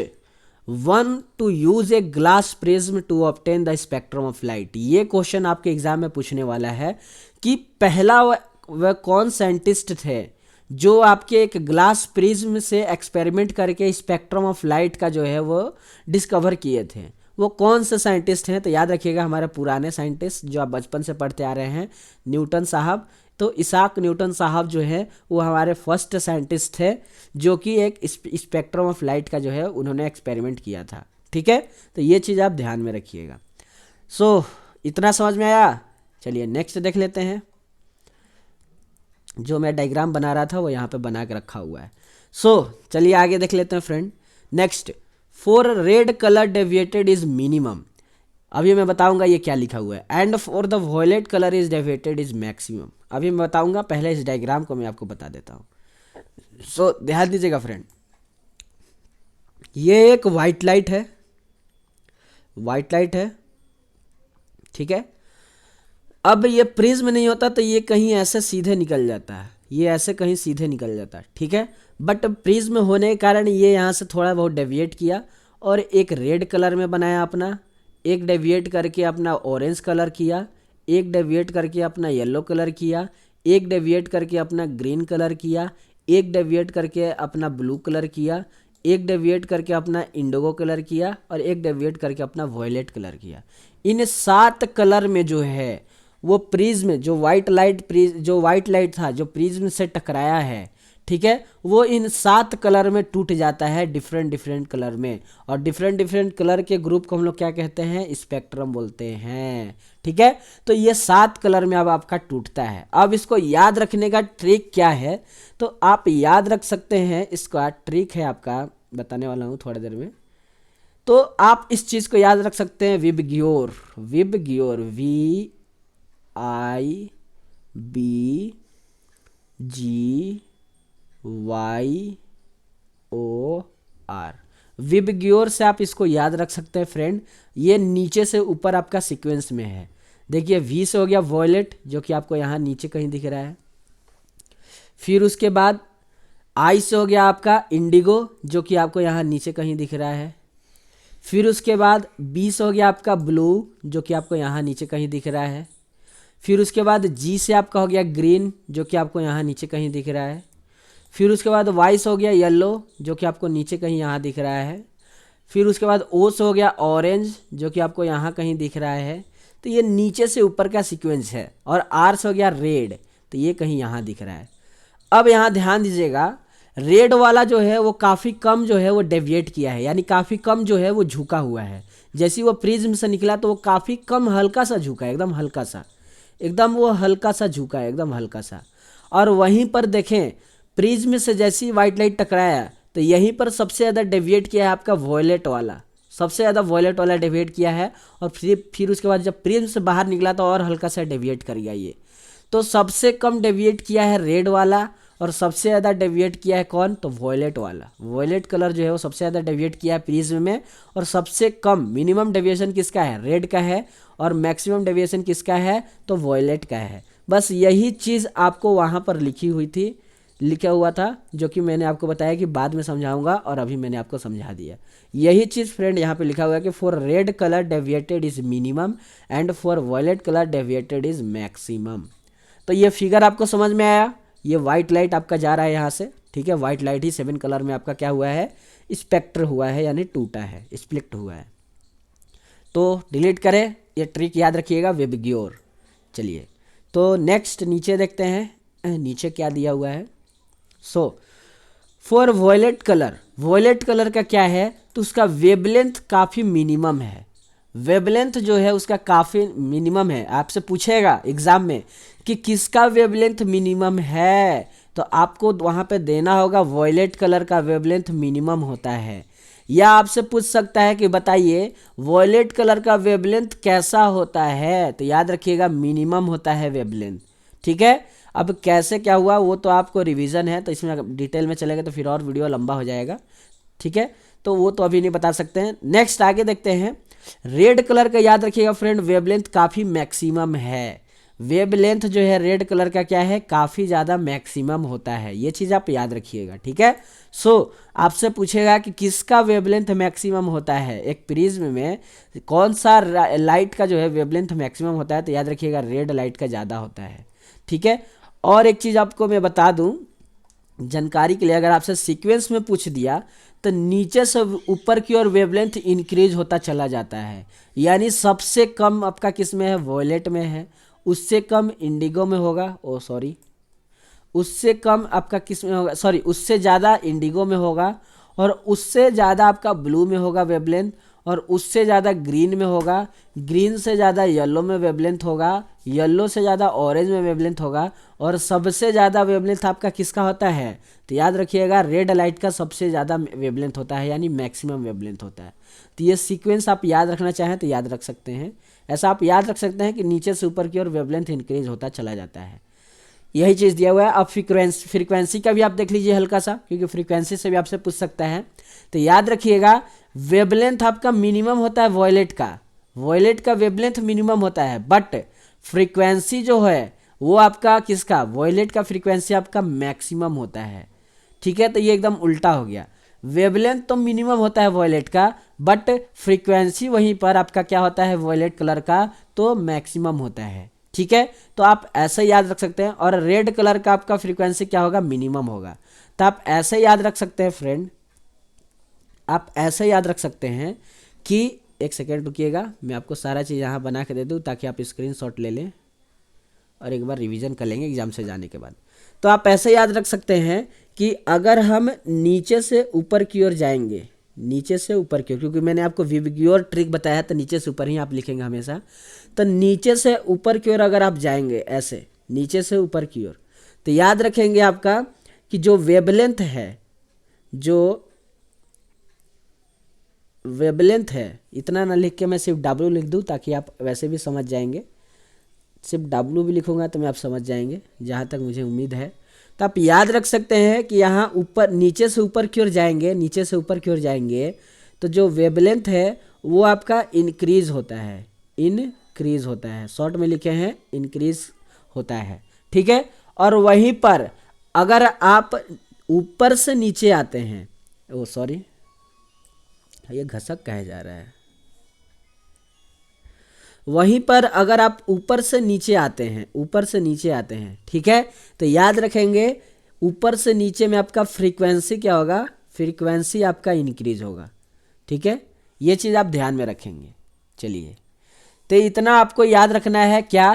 one to use a glass prism to obtain the spectrum of light. ये क्वेश्चन आपके एग्जाम में पूछने वाला है कि पहला वह कौन साइंटिस्ट थे जो आपके एक ग्लास प्रिज्म से एक्सपेरिमेंट करके स्पेक्ट्रम ऑफ लाइट का जो है वो डिस्कवर किए थे। वो कौन से साइंटिस्ट हैं? तो याद रखिएगा हमारे पुराने साइंटिस्ट जो आप बचपन से पढ़ते आ रहे हैं, न्यूटन साहब। तो इसाक न्यूटन साहब जो है वो हमारे फर्स्ट साइंटिस्ट थे जो कि एक स्पेक्ट्रम ऑफ लाइट का जो है उन्होंने एक्सपेरिमेंट किया था, ठीक है। तो ये चीज़ आप ध्यान में रखिएगा। सो इतना समझ में आया? चलिए नेक्स्ट देख लेते हैं। जो मैं डायग्राम बना रहा था वो यहाँ पे बना के रखा हुआ है। चलिए आगे देख लेते हैं friend. Next, for red colour deviated is minimum. अभी मैं बताऊंगा ये क्या लिखा हुआ है। And for the violet colour is deviated is maximum. अभी मैं बताऊंगा, पहले इस डायग्राम को मैं आपको बता देता हूँ। ध्यान दीजिएगा फ्रेंड, ये एक वाइट लाइट है, वाइट लाइट है, ठीक है। अब ये प्रिज्म नहीं होता तो ये कहीं ऐसे सीधे निकल जाता है, ये ऐसे कहीं सीधे निकल जाता है, ठीक है। बट प्रिज्म होने के कारण ये यहाँ से थोड़ा बहुत डेविएट किया और एक रेड कलर में बनाया अपना, एक डेविएट करके अपना ऑरेंज कलर किया, एक डेविएट करके अपना येलो कलर किया, एक डेविएट करके अपना ग्रीन कलर किया, एक डेविएट करके अपना ब्लू कलर किया, एक डेविएट करके अपना इंडिगो कलर किया और एक डेविएट करके अपना वॉयलेट कलर किया। इन 7 कलर में जो है वो प्रिज्म, जो वाइट लाइट था जो प्रिज्म से टकराया है, ठीक है, वो इन 7 कलर में टूट जाता है, डिफरेंट डिफरेंट कलर में। और डिफरेंट डिफरेंट कलर के ग्रुप को हम लोग क्या कहते हैं, स्पेक्ट्रम बोलते हैं, ठीक है। तो ये 7 कलर में अब आपका टूटता है। अब इसको याद रखने का ट्रिक क्या है, तो आप याद रख सकते हैं, इसका ट्रिक है आपका, बताने वाला हूँ थोड़ी देर में। तो आप इस चीज़ को याद रख सकते हैं, विबग्योर, विबग्योर, VIBGYOR, विबग्योर से आप इसको याद रख सकते हैं फ्रेंड। ये नीचे से ऊपर आपका सीक्वेंस में है। देखिए वी से हो गया वॉयलेट जो कि आपको यहाँ नीचे कहीं दिख रहा है, फिर उसके बाद आई से हो गया आपका इंडिगो जो कि आपको यहाँ नीचे कहीं दिख रहा है, फिर उसके बाद 20 हो गया आपका ब्लू, जो कि आपको यहाँ नीचे कहीं दिख रहा है। फिर उसके बाद जी से आपका हो गया ग्रीन, जो कि आपको यहाँ नीचे कहीं दिख रहा है। फिर उसके बाद वाई से हो गया येलो, जो कि आपको नीचे कहीं यहाँ दिख रहा है। फिर उसके बाद ओ से हो गया ऑरेंज, जो कि आपको यहाँ कहीं दिख रहा है। तो ये नीचे से ऊपर का सीक्वेंस है। और आर से हो गया रेड, तो ये कहीं यहाँ दिख रहा है। अब यहाँ ध्यान दीजिएगा, रेड वाला जो है वो काफ़ी कम जो है वो डेविएट किया है, यानी काफ़ी कम जो है वो झुका हुआ है। जैसे वो प्रिज्म से निकला तो वो काफ़ी कम हल्का सा झुका है, एकदम हल्का सा, एकदम वो हल्का सा झुका है, एकदम हल्का सा। और वहीं पर देखें, प्रिज्म से जैसी वाइट लाइट टकराया तो यहीं पर सबसे ज़्यादा डेविएट किया है आपका वॉयलेट वाला, सबसे ज़्यादा वॉयलेट वाला डेविएट किया है। और फिर उसके बाद जब प्रिज्म से बाहर निकला तो और हल्का सा डेविएट कर गया ये। तो सबसे कम डेविएट किया है रेड वाला, और सबसे ज़्यादा डेविएट किया है कौन, तो वॉयलेट वाला। वॉयलेट कलर जो है वो सबसे ज़्यादा डेविएट किया है प्रिज्म में। और सबसे कम मिनिमम डेविएशन किसका है, रेड का है, और मैक्सिमम डेविएशन किसका है, तो वॉयलेट का है। बस यही चीज़ आपको वहाँ पर लिखी हुई थी, लिखा हुआ था, जो कि मैंने आपको बताया कि बाद में समझाऊंगा, और अभी मैंने आपको समझा दिया। यही चीज़ फ्रेंड यहाँ पे लिखा हुआ है कि for red colour deviated is minimum and for violet colour deviated is maximum. तो ये फिगर आपको समझ में आया। ये वाइट लाइट आपका जा रहा है यहाँ से, ठीक है। वाइट लाइट ही 7 कलर में आपका क्या हुआ है, स्पेक्टर हुआ है, यानी टूटा है, स्प्लिट हुआ है। तो डिलीट करें, ये ट्रिक याद रखिएगा, विबग्योर। चलिए तो नेक्स्ट नीचे देखते हैं, नीचे क्या दिया हुआ है। So for violet colour, violet colour का क्या है, तो उसका वेवलेंथ काफ़ी मिनिमम है। वेवलेंथ जो है उसका काफ़ी मिनिमम है। आपसे पूछेगा एग्जाम में कि किसका वेवलेंथ मिनिमम है, तो आपको वहाँ पे देना होगा वॉयलेट कलर का वेवलेंथ मिनिमम होता है। या आपसे पूछ सकता है कि बताइए वॉयलेट कलर का वेवलेंथ कैसा होता है, तो याद रखिएगा मिनिमम होता है वेवलेंथ, ठीक है। अब कैसे क्या हुआ वो तो आपको रिवीजन है, तो इसमें डिटेल में चलेगा तो फिर और वीडियो लंबा हो जाएगा, ठीक है। तो वो तो अभी नहीं बता सकते हैं। नेक्स्ट आगे देखते हैं। रेड कलर का याद रखिएगा फ्रेंड, वेवलेंथ काफ़ी मैक्सिमम है। वेवलेंथ जो है रेड कलर का क्या है, काफ़ी ज़्यादा मैक्सिमम होता है, ये चीज़ आप याद रखिएगा, ठीक है। सो आपसे पूछेगा कि किसका वेवलेंथ मैक्सिमम होता है, एक प्रिज्म में कौन सा लाइट का जो है वेवलेंथ मैक्सिमम होता है, तो याद रखिएगा रेड लाइट का ज़्यादा होता है, ठीक है। और एक चीज़ आपको मैं बता दूं जानकारी के लिए, अगर आपसे सीक्वेंस में पूछ दिया तो नीचे से ऊपर की ओर वेवलेंथ इंक्रीज होता चला जाता है। यानी सबसे कम आपका किस में है, वॉयलेट में है, उससे कम इंडिगो में होगा, ओ सॉरी, उससे कम आपका किस में होगा, सॉरी उससे ज़्यादा इंडिगो में होगा, और उससे ज़्यादा आपका ब्लू में होगा वेवलेंथ, और उससे ज़्यादा ग्रीन में होगा, ग्रीन से ज़्यादा येलो में वेवलेंथ होगा, येलो से ज़्यादा ऑरेंज में वेवलेंथ होगा, और सबसे ज़्यादा वेवलेंथ आपका किसका होता है, तो याद रखिएगा रेड लाइट का सबसे ज़्यादा वेवलेंथ होता है, यानी मैक्सिमम वेवलेंथ होता है। तो ये सीक्वेंस आप याद रखना चाहें तो याद रख सकते हैं। ऐसा आप याद रख सकते हैं कि नीचे से ऊपर की ओर वेवलेंथ इंक्रीज होता चला जाता है, यही चीज़ दिया हुआ है। अब फ्रीक्वेंसी का भी आप देख लीजिए हल्का सा, क्योंकि फ्रीक्वेंसी से भी आपसे पूछ सकता है। तो याद रखिएगा वेवलेंथ आपका मिनिमम होता है वॉयलेट का, वॉयलेट का वेवलेंथ मिनिमम होता है, बट फ्रीक्वेंसी जो है वो आपका किसका, वॉयलेट का फ्रीक्वेंसी आपका मैक्सिमम होता है, ठीक है। तो ये एकदम उल्टा हो गया, वेवलेंथ तो मिनिमम होता है वॉयलेट का, बट फ्रीक्वेंसी वहीं पर आपका क्या होता है, वॉयलेट कलर का तो मैक्सिमम होता है, ठीक है। तो आप ऐसे याद रख सकते हैं। और रेड कलर का आपका फ्रीक्वेंसी क्या होगा, मिनिमम होगा। तो आप ऐसे याद रख सकते हैं फ्रेंड, आप ऐसे याद रख सकते हैं कि, एक सेकेंड रुकिएगा, मैं आपको सारा चीज़ यहाँ बना के दे दूँ ताकि आप स्क्रीनशॉट ले लें और एक बार रिवीजन कर लेंगे एग्जाम से जाने के बाद। तो आप ऐसे याद रख सकते हैं कि अगर हम नीचे से ऊपर की ओर जाएंगे, नीचे से ऊपर की ओर, क्योंकि मैंने आपको विबग्योर ट्रिक बताया तो नीचे से ऊपर ही आप लिखेंगे हमेशा। तो नीचे से ऊपर की ओर अगर आप जाएंगे ऐसे नीचे से ऊपर की ओर, तो याद रखेंगे आपका कि जो वेवलेंथ है, जो वेवलेंथ है, इतना ना लिख के मैं सिर्फ W लिख दूँ ताकि आप वैसे भी समझ जाएंगे। सिर्फ W भी लिखूंगा तो मैं आप समझ जाएंगे, जहाँ तक मुझे उम्मीद है। तो आप याद रख सकते हैं कि यहाँ ऊपर, नीचे से ऊपर की ओर जाएंगे, नीचे से ऊपर की ओर जाएंगे तो जो वेवलेंथ है वो आपका इंक्रीज होता है, इंक्रीज होता है, शॉर्ट में लिखे हैं इंक्रीज होता है, ठीक है। और वहीं पर अगर आप ऊपर से नीचे आते हैं, ओ सॉरी, ये घसक कहे जा रहा है। वहीं पर अगर आप ऊपर से नीचे आते हैं, ऊपर से नीचे आते हैं, ठीक है, तो याद रखेंगे ऊपर से नीचे में आपका फ्रीक्वेंसी क्या होगा, फ्रीक्वेंसी आपका इंक्रीज होगा, ठीक है, ये चीज़ आप ध्यान में रखेंगे। चलिए, तो इतना आपको याद रखना है क्या,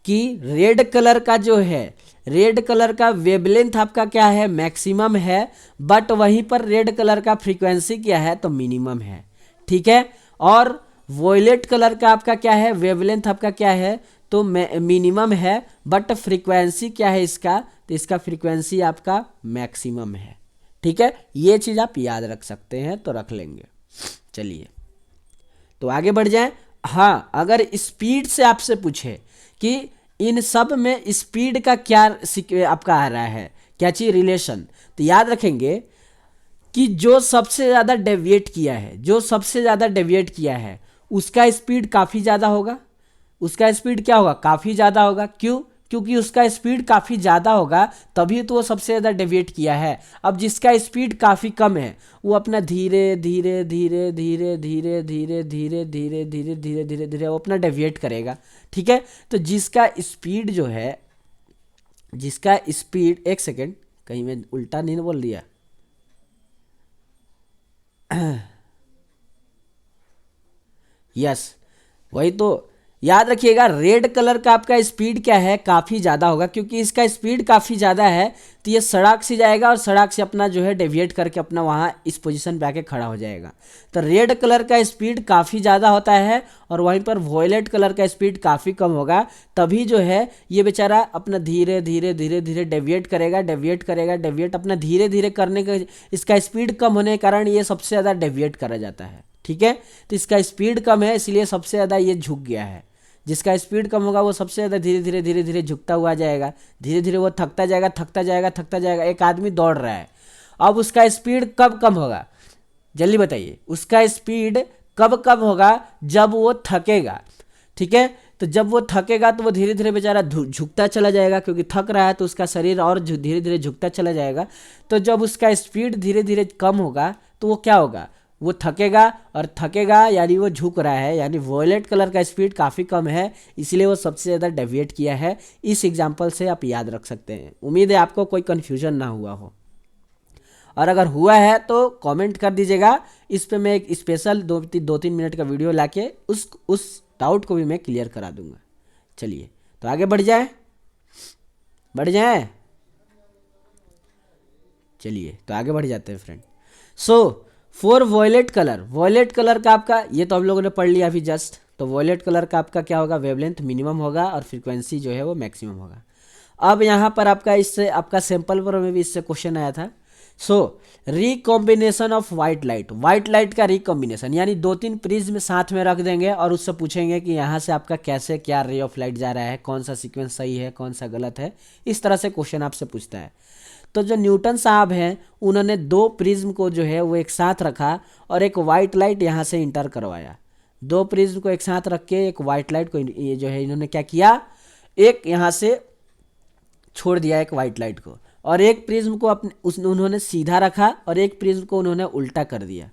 कि रेड कलर का जो है, रेड कलर का वेवलेंथ आपका क्या है, मैक्सिमम है, बट वहीं पर रेड कलर का फ्रीक्वेंसी क्या है, तो मिनिमम है, ठीक है। और वॉयलेट कलर का आपका क्या है, वेवलेंथ आपका क्या है, तो मिनिमम है, बट फ्रीक्वेंसी क्या है इसका, तो इसका फ्रीक्वेंसी आपका मैक्सिमम है, ठीक है। ये चीज़ आप याद रख सकते हैं, तो रख लेंगे। चलिए, तो आगे बढ़ जाएं। हाँ, अगर स्पीड से आपसे पूछे कि इन सब में स्पीड का क्या आपका आ रहा है, क्या चीज़ रिलेशन, तो याद रखेंगे कि जो सबसे ज़्यादा डेविएट किया है, जो सबसे ज़्यादा डेविएट किया है उसका स्पीड काफ़ी ज़्यादा होगा, उसका स्पीड क्या होगा, काफ़ी ज़्यादा होगा। क्यों, क्योंकि उसका स्पीड काफ़ी ज़्यादा होगा तभी तो वो सबसे ज़्यादा डेविएट किया है। अब जिसका स्पीड काफ़ी कम है वो अपना धीरे धीरे धीरे धीरे धीरे धीरे धीरे धीरे धीरे धीरे धीरे धीरे वो अपना डेविएट करेगा, ठीक है। तो जिसका स्पीड जो है, जिसका स्पीड, एक सेकेंड, कहीं मैं उल्टा नहीं बोल दिया, यस, वही तो। याद रखिएगा रेड कलर का आपका स्पीड क्या है, काफ़ी ज़्यादा होगा, क्योंकि इसका स्पीड काफ़ी ज़्यादा है तो ये सड़क से जाएगा और सड़क से अपना जो है डेविएट करके अपना वहाँ इस पोजीशन पे आके खड़ा हो जाएगा। तो रेड कलर का स्पीड काफ़ी ज़्यादा होता है और वहीं पर वॉयलेट कलर का स्पीड काफ़ी कम होगा, तभी जो है ये बेचारा अपना धीरे धीरे धीरे धीरे डेविएट करेगा, डेविएट करेगा, डेविएट अपना धीरे धीरे करने का, इसका स्पीड कम होने के कारण ये सबसे ज़्यादा डेविएट करा जाता है, ठीक है। तो इसका स्पीड कम है इसलिए सबसे ज़्यादा ये झुक गया है। जिसका स्पीड कम होगा वो सबसे ज़्यादा धीरे धीरे धीरे धीरे झुकता हुआ जाएगा, धीरे धीरे वो थकता जाएगा, थकता जाएगा, थकता जाएगा। एक आदमी दौड़ रहा है, अब उसका स्पीड कब कम होगा, जल्दी बताइए, उसका स्पीड कब कम होगा, जब वो थकेगा, ठीक है। तो जब वो थकेगा तो वो धीरे धीरे बेचारा झुकता चला जाएगा, क्योंकि थक रहा है तो उसका शरीर और धीरे धीरे झुकता चला जाएगा। तो जब उसका स्पीड धीरे धीरे कम होगा तो वो क्या होगा, वो थकेगा, और थकेगा यानी वो झुक रहा है, यानी वॉयलेट कलर का स्पीड काफ़ी कम है, इसलिए वो सबसे ज़्यादा डेविएट किया है। इस एग्जाम्पल से आप याद रख सकते हैं। उम्मीद है आपको कोई कन्फ्यूजन ना हुआ हो, और अगर हुआ है तो कमेंट कर दीजिएगा, इस पे मैं एक स्पेशल 2-3 मिनट का वीडियो लाके उस डाउट को भी मैं क्लियर करा दूंगा। चलिए, तो आगे बढ़ जाए, बढ़ जाए, चलिए तो आगे बढ़ जाते हैं friend. So for violet colour, violet colour का आपका ये तो हम लोगों ने पढ़ लिया अभी जस्ट। तो वॉयलेट कलर का आपका क्या होगा, वेवलेंथ मिनिमम होगा और फ्रीक्वेंसी जो है वो मैक्सिमम होगा। अब यहाँ पर आपका इससे आपका सैंपल पर में भी इससे क्वेश्चन आया था। So recombination of white light, white light का रिकॉम्बिनेशन, यानी 2-3 प्रिज्म साथ में रख देंगे और उससे पूछेंगे कि यहाँ से आपका कैसे क्या रे ऑफ लाइट जा रहा है, कौन सा सीक्वेंस सही है, कौन सा गलत है, इस तरह से क्वेश्चन आपसे पूछता है। तो जो न्यूटन साहब हैं उन्होंने 2 प्रिज्म को जो है वो एक साथ रखा और एक वाइट लाइट यहाँ से इंटर करवाया। 2 प्रिज्म को एक साथ रख के एक वाइट लाइट को ये जो है इन्होंने क्या किया, एक यहाँ से छोड़ दिया एक वाइट लाइट को, और एक प्रिज्म को उन्होंने सीधा रखा और एक प्रिज्म को उन्होंने उल्टा कर दिया,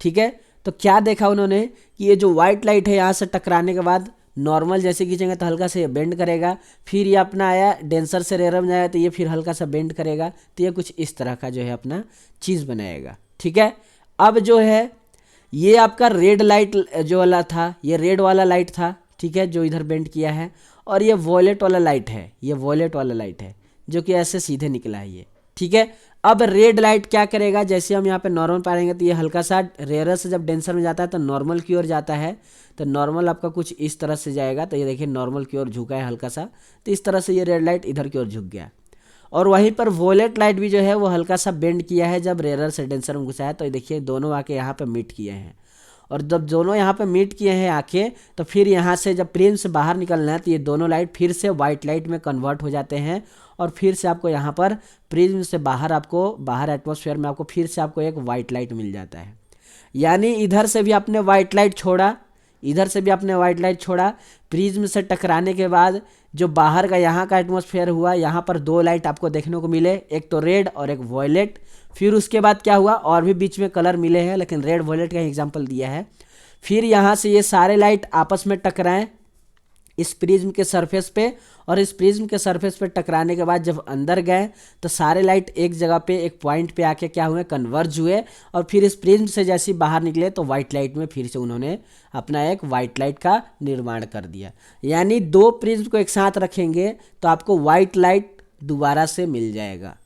ठीक है। तो क्या देखा उन्होंने कि ये जो वाइट लाइट है यहाँ से टकराने के बाद नॉर्मल जैसे खींचेंगे तो हल्का से बेंड करेगा, फिर ये अपना आया डेंसर से रेयर में जाएगा तो ये फिर हल्का सा बेंड करेगा, तो ये कुछ इस तरह का जो है अपना चीज़ बनाएगा, ठीक है। अब जो है ये आपका रेड लाइट जो वाला था, ये रेड वाला लाइट था, ठीक है, जो इधर बेंड किया है, और ये वॉयलेट वाला लाइट है, ये वॉयलेट वाला लाइट है जो कि ऐसे सीधे निकला है ये, ठीक है। अब रेड लाइट क्या करेगा, जैसे हम यहाँ पे नॉर्मल पाएंगे तो ये हल्का सा रेयर से जब डेंसर में जाता है तो नॉर्मल की ओर जाता है, तो नॉर्मल आपका कुछ इस तरह से जाएगा, तो ये देखिए नॉर्मल की ओर झुका है हल्का सा, तो इस तरह से ये रेड लाइट इधर की ओर झुक गया। और वहीं पर वॉयलेट लाइट भी जो है वो हल्का सा बेंड किया है, जब रेयर से डेंसर में घुसा है, तो ये देखिए दोनों आके यहाँ पे मीट किए हैं, और जब दोनों यहाँ पे मीट किए हैं आके, तो फिर यहाँ से जब प्रिज्म से बाहर निकलना है तो ये दोनों लाइट फिर से वाइट लाइट में कन्वर्ट हो जाते हैं, और फिर से आपको यहाँ पर प्रिज्म से बाहर आपको बाहर एटमॉस्फेयर में आपको फिर से आपको एक वाइट लाइट मिल जाता है। यानी इधर से भी आपने वाइट लाइट छोड़ा, इधर से भी आपने वाइट लाइट छोड़ा, प्रिज्म से टकराने के बाद जो बाहर का यहाँ का एटमॉस्फेयर हुआ, यहाँ पर दो लाइट आपको देखने को मिले, एक तो रेड और एक वॉयलेट। फिर उसके बाद क्या हुआ, और भी बीच में कलर मिले हैं लेकिन रेड वॉयलेट का एग्जाम्पल दिया है। फिर यहाँ से ये सारे लाइट आपस में टकराएं इस प्रिज्म के सरफेस पे, और इस प्रिज्म के सरफेस पे टकराने के बाद जब अंदर गए तो सारे लाइट एक जगह पे एक पॉइंट पे आके क्या हुए, कन्वर्ज हुए, और फिर इस प्रिज्म से जैसे बाहर निकले तो वाइट लाइट में फिर से उन्होंने अपना एक वाइट लाइट का निर्माण कर दिया। यानी दो प्रिज्म को एक साथ रखेंगे तो आपको वाइट लाइट दोबारा से मिल जाएगा।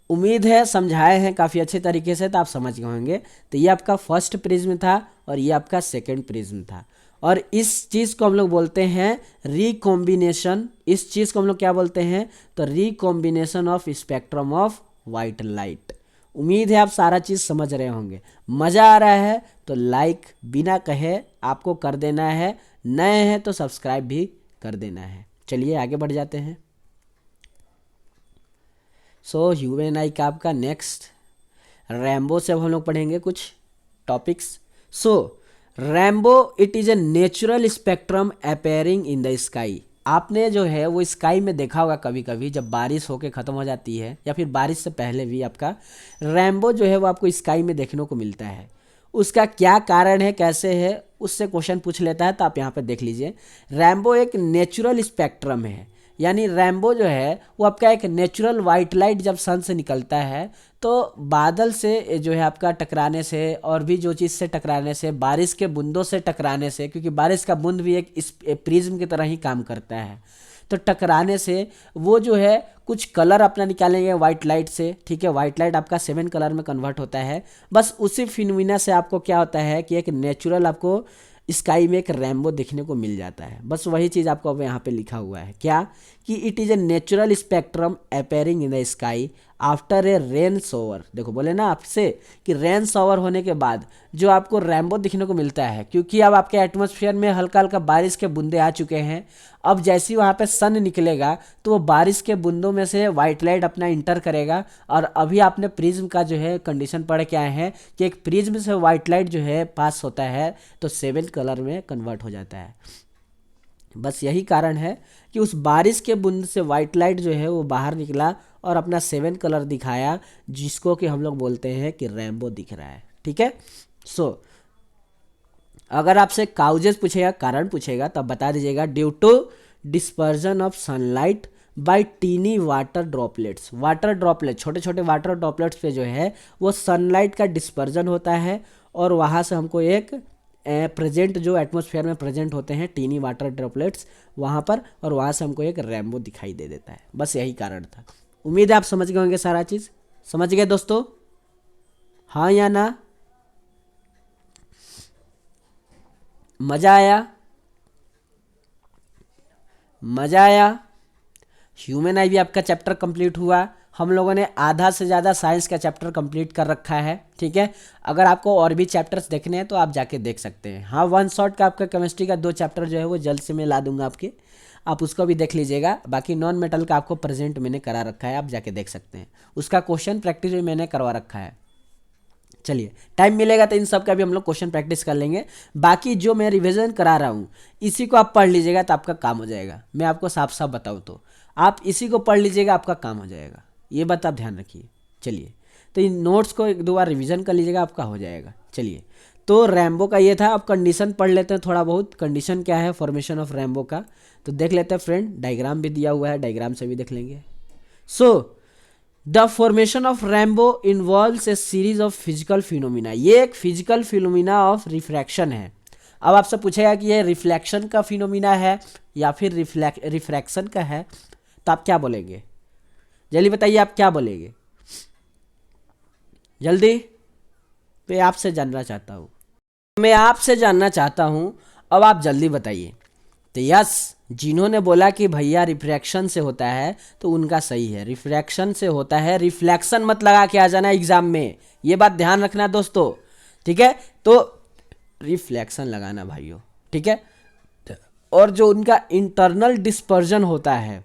उम्मीद है समझाए हैं काफ़ी अच्छे तरीके से, तो आप समझ गए होंगे। तो ये आपका फर्स्ट प्रिज्म था और ये आपका सेकंड प्रिज्म था, और इस चीज़ को हम लोग बोलते हैं रिकॉम्बिनेशन। इस चीज़ को हम लोग क्या बोलते हैं, तो recombination of spectrum of white light. उम्मीद है आप सारा चीज़ समझ रहे होंगे। मज़ा आ रहा है तो लाइक बिना कहे आपको कर देना है, नए हैं तो सब्सक्राइब भी कर देना है। चलिए आगे बढ़ जाते हैं। सो ह्यूमन आई का आपका नेक्स्ट रैम्बो से अब हम लोग पढ़ेंगे कुछ topics. So Rambo it is a natural spectrum appearing in the sky. आपने जो है वो स्काई में देखा होगा कभी कभी, जब बारिश होके ख़त्म हो जाती है या फिर बारिश से पहले भी आपका रैम्बो जो है वो आपको स्काई में देखने को मिलता है। उसका क्या कारण है, कैसे है, उससे क्वेश्चन पूछ लेता है, तो आप यहाँ पे देख लीजिए। रैम्बो एक नेचुरल स्पेक्ट्रम है, यानी रैम्बो जो है वो आपका एक नेचुरल वाइट लाइट जब सन से निकलता है तो बादल से जो है आपका टकराने से, और भी जो चीज़ से टकराने से, बारिश के बूंदों से टकराने से, क्योंकि बारिश का बूंद भी एक प्रिज्म की तरह ही काम करता है, तो टकराने से वो जो है कुछ कलर अपना निकालेंगे वाइट लाइट से। ठीक है, वाइट लाइट आपका 7 कलर में कन्वर्ट होता है। बस उसी फिनोमिना से आपको क्या होता है कि एक नेचुरल आपको स्काई में एक रैम्बो देखने को मिल जाता है। बस वही चीज़ आपको अब यहाँ पे लिखा हुआ है क्या, कि it is a natural spectrum appearing in the sky after a rain shower. देखो बोले ना आपसे कि रेन शॉवर होने के बाद जो आपको रैम्बो दिखने को मिलता है, क्योंकि अब आपके एटमॉस्फेयर में हल्का हल्का बारिश के बूंदे आ चुके हैं। अब जैसे ही वहाँ पे सन निकलेगा तो वो बारिश के बूंदों में से वाइट लाइट अपना इंटर करेगा, और अभी आपने प्रिज्म का जो है कंडीशन पढ़ के आए हैं कि एक प्रिज्म से वाइट लाइट जो है पास होता है तो 7 कलर में कन्वर्ट हो जाता है। बस यही कारण है कि उस बारिश के बूंद से वाइट लाइट जो है वो बाहर निकला और अपना 7 कलर दिखाया, जिसको कि हम लोग बोलते हैं कि रैम्बो दिख रहा है। ठीक है, सो अगर आपसे काउजेस पूछेगा, कारण पूछेगा, तो आप बता दीजिएगा due to dispersion of sunlight by tiny water droplets. Water droplet, छोटे छोटे वाटर ड्रॉपलेट्स पे जो है वो सनलाइट का डिस्पर्जन होता है, और वहाँ से हमको एक प्रेजेंट जो एटमॉस्फेयर में प्रेजेंट होते हैं टीनी वाटर ड्रॉपलेट्स वहाँ पर, और वहाँ से हमको एक रैम्बो दिखाई दे देता है। बस यही कारण था। उम्मीद है आप समझ गए होंगे सारा चीज़। समझ गए दोस्तों, हाँ या ना? मज़ा आया? मज़ा आया? ह्यूमन आई भी आपका चैप्टर कंप्लीट हुआ। हम लोगों ने आधा से ज़्यादा साइंस का चैप्टर कंप्लीट कर रखा है। ठीक है, अगर आपको और भी चैप्टर्स देखने हैं तो आप जाके देख सकते हैं। हाँ, वन शॉट का आपका केमिस्ट्री का 2 चैप्टर जो है वो जल्द से मैं ला दूंगा आपके, आप उसको भी देख लीजिएगा। बाकी नॉन मेटल का आपको प्रेजेंट मैंने करा रखा है, आप जाके देख सकते हैं। उसका क्वेश्चन प्रैक्टिस भी मैंने करवा रखा है। चलिए, टाइम मिलेगा तो इन सब का भी हम लोग क्वेश्चन प्रैक्टिस कर लेंगे। बाकी जो मैं रिवीजन करा रहा हूँ इसी को आप पढ़ लीजिएगा तो आपका काम हो जाएगा। मैं आपको साफ साफ बताऊँ तो आप इसी को पढ़ लीजिएगा, आपका काम हो जाएगा। ये बात आप ध्यान रखिए। चलिए, तो इन नोट्स को 1-2 बार रिवीजन कर लीजिएगा, आपका हो जाएगा। चलिए, तो रैम्बो का ये था। अब कंडीशन पढ़ लेते हैं थोड़ा बहुत। कंडीशन क्या है फॉर्मेशन ऑफ रैम्बो का, तो देख लेते हैं फ्रेंड। डायग्राम भी दिया हुआ है, डायग्राम से भी देख लेंगे। So the formation of Rambo involves A series of physical phenomena. ये एक फिजिकल फिनोमिना ऑफ रिफ्रैक्शन है। अब आपसे पूछेगा कि ये रिफ्लेक्शन का फिनोमिना है या फिर रिफ्रैक्शन का है, तो आप क्या बोलेंगे? जल्दी बताइए, आप क्या बोलेंगे जल्दी? मैं आपसे जानना चाहता हूँ, मैं आपसे जानना चाहता हूँ। अब आप जल्दी बताइए। तो यस, जिन्होंने बोला कि भैया रिफ्रैक्शन से होता है तो उनका सही है, रिफ्रैक्शन से होता है। रिफ्लेक्शन मत लगा के आ जाना एग्जाम में, ये बात ध्यान रखना दोस्तों। ठीक है, तो रिफ्लेक्शन लगाना भाइयों। ठीक है, और जो उनका इंटरनल डिस्पर्जन होता है,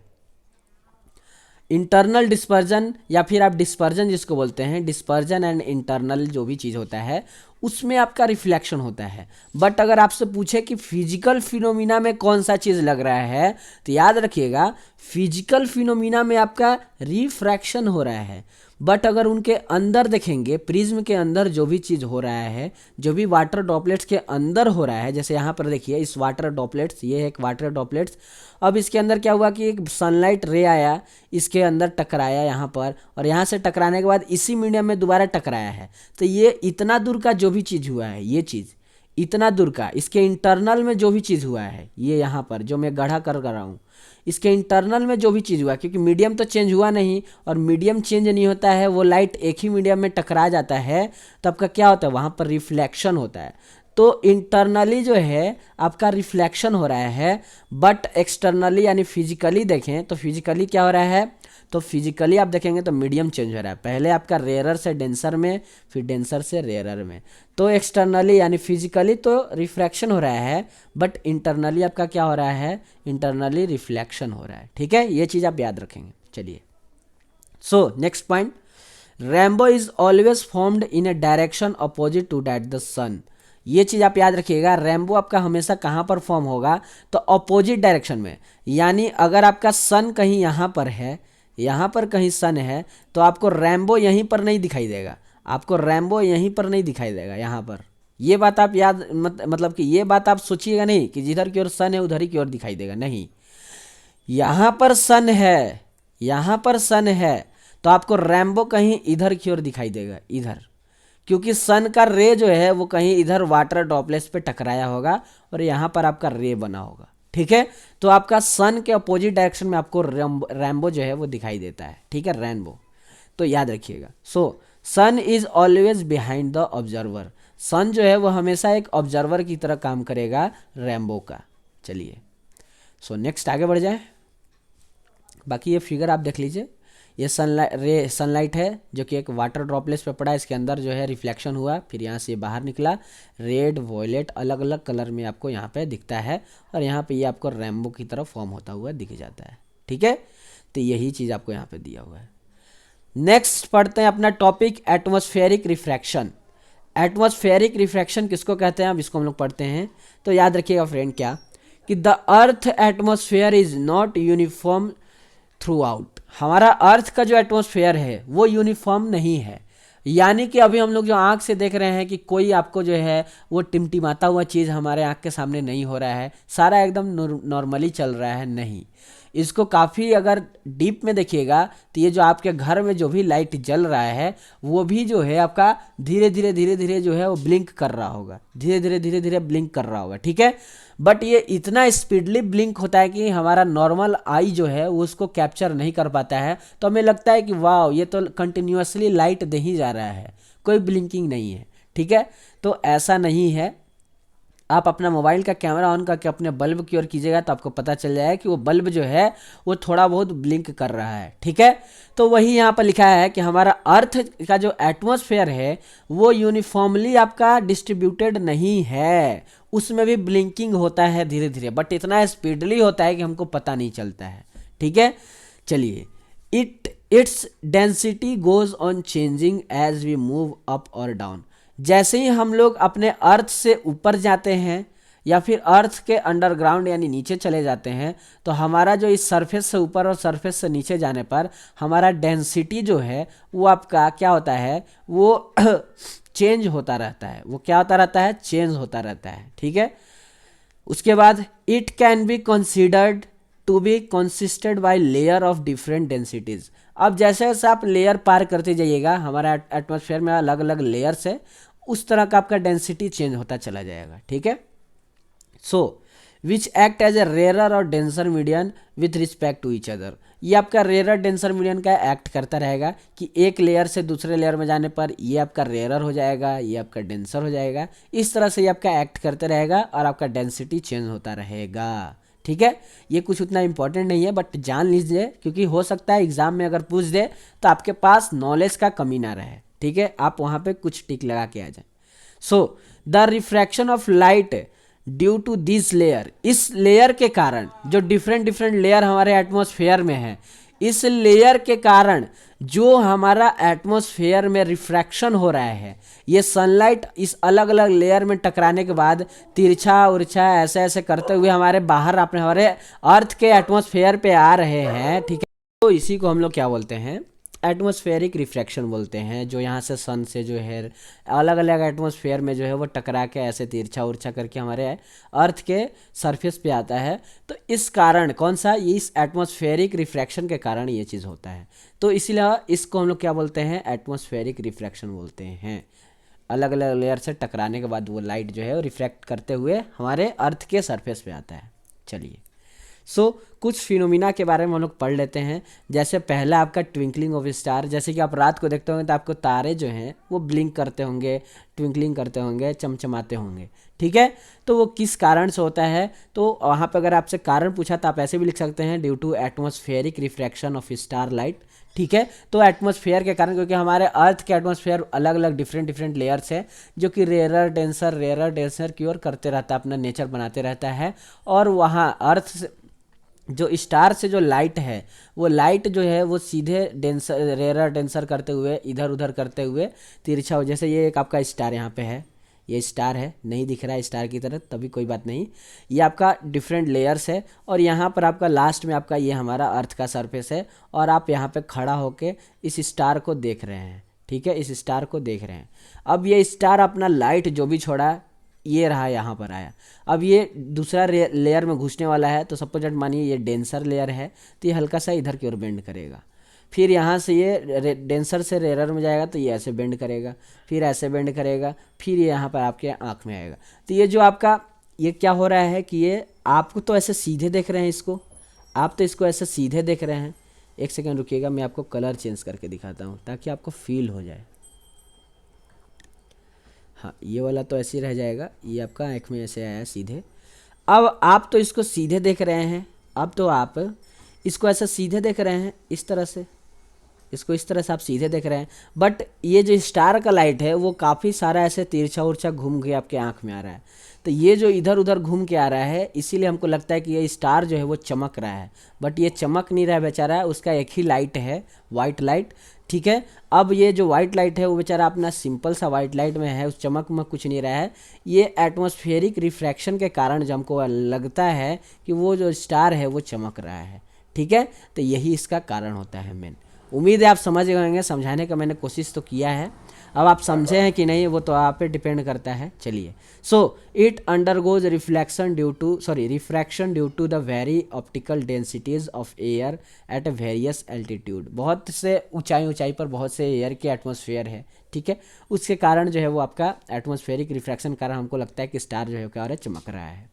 इंटरनल डिस्पर्जन या फिर आप डिस्पर्जन जिसको बोलते हैं, डिस्पर्जन एंड इंटरनल जो भी चीज़ होता है उसमें आपका रिफ्लेक्शन होता है। बट अगर आपसे पूछे कि फिजिकल फिनोमिना में कौन सा चीज़ लग रहा है, तो याद रखिएगा फिजिकल फिनोमिना में आपका रिफ्रैक्शन हो रहा है। बट अगर उनके अंदर देखेंगे, प्रिज्म के अंदर जो भी चीज़ हो रहा है, जो भी वाटर ड्रॉपलेट्स के अंदर हो रहा है, जैसे यहाँ पर देखिए इस वाटर ड्रॉपलेट्स, ये है एक वाटर ड्रॉपलेट्स। अब इसके अंदर क्या हुआ कि एक सनलाइट रे आया, इसके अंदर टकराया यहाँ पर, और यहाँ से टकराने के बाद इसी मीडियम में दोबारा टकराया है। तो ये इतना दूर का जो भी चीज़ हुआ है, ये चीज़ इतना दूर का, इसके इंटरनल में जो भी चीज़ हुआ है, ये यहाँ पर जो मैं गढ़ा कर रहा हूँ, इसके इंटरनल में जो भी चीज़ हुआ, क्योंकि मीडियम तो चेंज हुआ नहीं, और मीडियम चेंज नहीं होता है, वो लाइट एक ही मीडियम में टकरा जाता है, तो आपका क्या होता है, वहाँ पर रिफ्लेक्शन होता है। तो इंटरनली जो है आपका रिफ्लेक्शन हो रहा है, बट एक्सटर्नली यानी फिजिकली देखें तो फिजिकली क्या हो रहा है, तो फिजिकली आप देखेंगे तो मीडियम चेंज हो रहा है, पहले आपका रेयरर से डेंसर में, फिर डेंसर से रेयरर में। तो एक्सटर्नली यानी फिजिकली तो रिफ्रैक्शन हो रहा है, बट इंटरनली आपका क्या हो रहा है, इंटरनली रिफ्लेक्शन हो रहा है। ठीक है, ये चीज़ आप याद रखेंगे। चलिए, so next point, rainbow is always formed in a direction opposite to that the sun. ये चीज़ आप याद रखिएगा, रेनबो आपका हमेशा कहाँ पर फॉर्म होगा, तो अपोजिट डायरेक्शन में। यानी अगर आपका सन कहीं यहाँ पर है, यहाँ पर कहीं सन है, तो आपको रेनबो यहीं पर नहीं दिखाई देगा, आपको रेनबो यहीं पर नहीं दिखाई देगा, यहाँ पर। ये बात आप याद मतलब कि ये बात आप सोचिएगा नहीं कि जिधर की ओर सन है उधर ही की ओर दिखाई देगा, नहीं। यहाँ पर सन है, यहाँ पर सन है, तो आपको रेनबो कहीं इधर की ओर दिखाई देगा, इधर, क्योंकि सन का रे जो है वो कहीं इधर वाटर ड्रॉपलेट्स पे टकराया होगा और यहाँ पर आपका रे बना होगा। ठीक है, तो आपका सन के अपोजिट डायरेक्शन में आपको रेनबो जो है वो दिखाई देता है। ठीक है, रेनबो, तो याद रखिएगा। So sun is always behind the observer, sun जो है वो हमेशा एक ऑब्जर्वर की तरह काम करेगा रेनबो का। चलिए, सो नेक्स्ट आगे बढ़ जाए। बाकी ये फिगर आप देख लीजिए, ये सनलाइट है जो कि एक वाटर ड्रॉपलेट्स पे पड़ा, इसके अंदर जो है रिफ्लेक्शन हुआ, फिर यहाँ से बाहर निकला, रेड वॉयलेट अलग अलग कलर में आपको यहाँ पे दिखता है, और यहाँ पे ये आपको रेनबो की तरह फॉर्म होता हुआ दिख जाता है। ठीक है, तो यही चीज़ आपको यहाँ पे दिया हुआ है। नेक्स्ट पढ़ते हैं अपना topic, atmospheric refraction. Atmospheric refraction किसको कहते हैं, अब इसको हम लोग पढ़ते हैं। तो याद रखिएगा फ्रेंड क्या, कि the earth atmosphere is not uniform through out. हमारा अर्थ का जो एटमॉस्फेयर है वो यूनिफॉर्म नहीं है, यानी कि अभी हम लोग जो आँख से देख रहे हैं कि कोई आपको जो है वो टिमटिमाता हुआ चीज़ हमारे आँख के सामने नहीं हो रहा है, सारा एकदम नॉर्मली चल रहा है, नहीं। इसको काफ़ी अगर डीप में देखिएगा तो ये जो आपके घर में जो भी लाइट जल रहा है वो भी जो है आपका धीरे धीरे जो है वो ब्लिंक कर रहा होगा, धीरे धीरे ब्लिंक कर रहा होगा। ठीक है, बट ये इतना स्पीडली ब्लिंक होता है कि हमारा नॉर्मल आई जो है वो उसको कैप्चर नहीं कर पाता है, तो हमें लगता है कि वाह ये तो कंटिन्यूसली लाइट दे ही जा रहा है, कोई ब्लिंकिंग नहीं है। ठीक है, तो ऐसा नहीं है। आप अपना मोबाइल का कैमरा ऑन करके अपने बल्ब की ओर कीजिएगा तो आपको पता चल जाएगा कि वो बल्ब जो है वो थोड़ा बहुत ब्लिंक कर रहा है। ठीक है, तो वही यहाँ पर लिखा है कि हमारा अर्थ का जो एटमॉस्फेयर है वो यूनिफॉर्मली आपका डिस्ट्रीब्यूटेड नहीं है, उसमें भी ब्लिंकिंग होता है धीरे धीरे, बट इतना स्पीडली होता है कि हमको पता नहीं चलता है। ठीक है, चलिए, it's density goes on changing as we move up और डाउन। जैसे ही हम लोग अपने अर्थ से ऊपर जाते हैं या फिर अर्थ के अंडरग्राउंड यानी नीचे चले जाते हैं, तो हमारा जो इस सरफेस से ऊपर और सरफेस से नीचे जाने पर हमारा डेंसिटी जो है वो आपका क्या होता है, वो चेंज होता रहता है। वो क्या होता रहता है, चेंज होता रहता है। ठीक है, उसके बाद it can be considered to be consisted by layer of different densities. अब जैसे जैसे आप लेयर पार करते जाइएगा, हमारा एटमॉस्फेयर में अलग अलग लेयर्स है, उस तरह का आपका डेंसिटी चेंज होता चला जाएगा। ठीक है, so which act as a rare और denser medium with respect to each other. ये आपका रेयर डेंसर मीडियम का एक्ट करता रहेगा कि एक लेयर से दूसरे लेयर में जाने पर ये आपका रेयर हो जाएगा, ये आपका डेंसर हो जाएगा, इस तरह से ये आपका एक्ट करते रहेगा और आपका डेंसिटी चेंज होता रहेगा। ठीक है, ये कुछ उतना इंपॉर्टेंट नहीं है, बट जान लीजिए क्योंकि हो सकता है एग्जाम में अगर पूछ दे तो आपके पास नॉलेज का कमी ना रहे। ठीक है, आप वहाँ पे कुछ टिक लगा के आ जाए। So the refraction of light due to this layer, इस लेयर के कारण जो डिफरेंट लेयर हमारे एटमॉस्फेयर में है, इस लेयर के कारण जो हमारा एटमॉस्फेयर में रिफ्रैक्शन हो रहा है, ये सनलाइट इस अलग अलग लेयर में टकराने के बाद तिरछा उर्छा ऐसे ऐसे करते हुए हमारे बाहर अपने हमारे अर्थ के एटमॉस्फेयर पे आ रहे हैं, ठीक है। तो इसी को हम लोग क्या बोलते हैं, एटमॉस्फेरिक रिफ्रैक्शन बोलते हैं। जो यहाँ से सन से जो है अलग अलग एटमॉस्फेयर में जो है वो टकरा के ऐसे तिरछा उर्छा करके हमारे अर्थ के सरफेस पे आता है। तो इस कारण कौन सा, ये इस एटमॉस्फेरिक रिफ्रैक्शन के कारण ये चीज़ होता है। तो इसीलिए इसको हम लोग क्या बोलते हैं, एटमॉस्फेरिक रिफ्रैक्शन बोलते हैं। अलग अलग लेयर से टकराने के बाद वो लाइट जो है वो रिफ्रैक्ट करते हुए हमारे अर्थ के सरफेस पे आता है। चलिए, कुछ फिनोमिना के बारे में हम लोग पढ़ लेते हैं। जैसे पहला आपका ट्विंकलिंग ऑफ स्टार, जैसे कि आप रात को देखते होंगे तो आपको तारे जो हैं वो ब्लिंक करते होंगे, ट्विंकलिंग करते होंगे, चमचमाते होंगे, ठीक है। तो वो किस कारण से होता है, तो वहाँ पे अगर आपसे कारण पूछा तो आप ऐसे भी लिख सकते हैं, due to atmospheric refraction of star light, ठीक है। तो एटमॉस्फेयर के कारण, क्योंकि हमारे अर्थ के एटमॉस्फेयर अलग अलग डिफरेंट डिफरेंट लेयर्स है जो कि रेयर डेंसर की ओर करते रहता है, अपना नेचर बनाते रहता है। और वहाँ अर्थ से जो स्टार से जो लाइट है, वो लाइट जो है वो सीधे डेंसर करते हुए इधर उधर करते हुए तिरछा हो, जैसे ये एक आपका स्टार यहाँ पे है, ये स्टार है, नहीं दिख रहा है स्टार की तरह, तभी कोई बात नहीं। ये आपका डिफरेंट लेयर्स है और यहाँ पर आपका लास्ट में आपका ये हमारा अर्थ का सरफेस है और आप यहाँ पे खड़ा होके इस स्टार को देख रहे हैं, ठीक है, इस स्टार को देख रहे हैं। अब ये स्टार अपना लाइट जो भी छोड़ा, ये रहा यहाँ पर आया। अब ये दूसरा लेयर में घुसने वाला है, तो सपोज दैट मानिए ये डेंसर लेयर है, तो ये हल्का सा इधर की ओर बेंड करेगा। फिर यहाँ से ये डेंसर से रेयर में जाएगा तो ये ऐसे बेंड करेगा, फिर ऐसे बेंड करेगा, फिर ये यहाँ पर आपके आँख में आएगा। तो ये जो आपका ये क्या हो रहा है कि ये आपको तो ऐसे सीधे देख रहे हैं, इसको आप तो इसको ऐसे सीधे देख रहे हैं। एक सेकेंड रुकिएगा, मैं आपको कलर चेंज करके दिखाता हूँ ताकि आपको फील हो जाए। हाँ, ये वाला तो ऐसे ही रह जाएगा, ये आपका आँख में ऐसे आया सीधे। अब आप तो इसको सीधे देख रहे हैं, अब तो आप इसको ऐसे सीधे देख रहे हैं, इस तरह से, इसको इस तरह से आप सीधे देख रहे हैं। बट ये जो स्टार का लाइट है वो काफ़ी सारा ऐसे तिरछा उर्छा घूम के आपके आँख में आ रहा है। तो ये जो इधर उधर घूम के आ रहा है, इसीलिए हमको लगता है कि ये स्टार जो है वो चमक रहा है, बट ये चमक नहीं रहा है बेचारा, उसका एक ही लाइट है, वाइट लाइट, ठीक है। अब ये जो वाइट लाइट है वो बेचारा अपना सिंपल सा वाइट लाइट में है, उस चमक में कुछ नहीं रहा है। ये एटमॉस्फेरिक रिफ्रैक्शन के कारण जो हमको लगता है कि वो जो स्टार है वो चमक रहा है, ठीक है। तो यही इसका कारण होता है मेन। उम्मीद है आप समझ गए होंगे, समझाने का मैंने कोशिश तो किया है, अब आप समझे हैं कि नहीं वो तो आप पे डिपेंड करता है। चलिए, it undergoes refraction due to the very optical densities of air at a various altitude. बहुत से ऊंचाई पर बहुत से एयर के एटमॉस्फेयर है, ठीक है, उसके कारण जो है वो आपका एटमॉस्फेरिक रिफ्रैक्शन कारण हमको लगता है कि स्टार जो है क्या हो रहा है, चमक रहा है।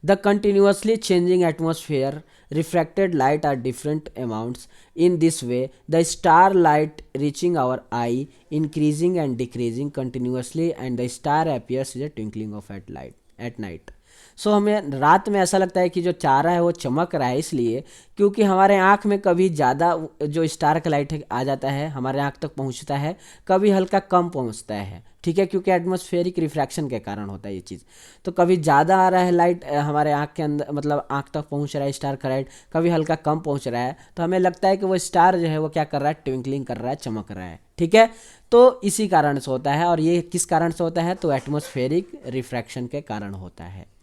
The continuously changing atmosphere refracted light are different amounts. In this way, the star light reaching our eye increasing and decreasing continuously, and the star appears as a twinkling of light at night. हमें रात में ऐसा लगता है कि जो चारा है वो चमक रहा है, इसलिए क्योंकि हमारे आँख में कभी ज़्यादा जो स्टार का लाइट आ जाता है हमारे आँख तक पहुँचता है, कभी हल्का कम पहुँचता है, ठीक है, क्योंकि एटमॉस्फेरिक रिफ्रैक्शन के कारण होता है ये चीज़। तो कभी ज़्यादा आ रहा है लाइट हमारे आँख के अंदर, मतलब आँख तक पहुँच रहा है स्टार का लाइट, कभी हल्का कम पहुँच रहा है, तो हमें लगता है कि वो स्टार जो है वो क्या कर रहा है, ट्विंकलिंग कर रहा है, चमक रहा है, ठीक है। तो इसी कारण से होता है, और ये किस कारण से होता है, तो एटमॉस्फेरिक रिफ्रैक्शन के कारण होता है।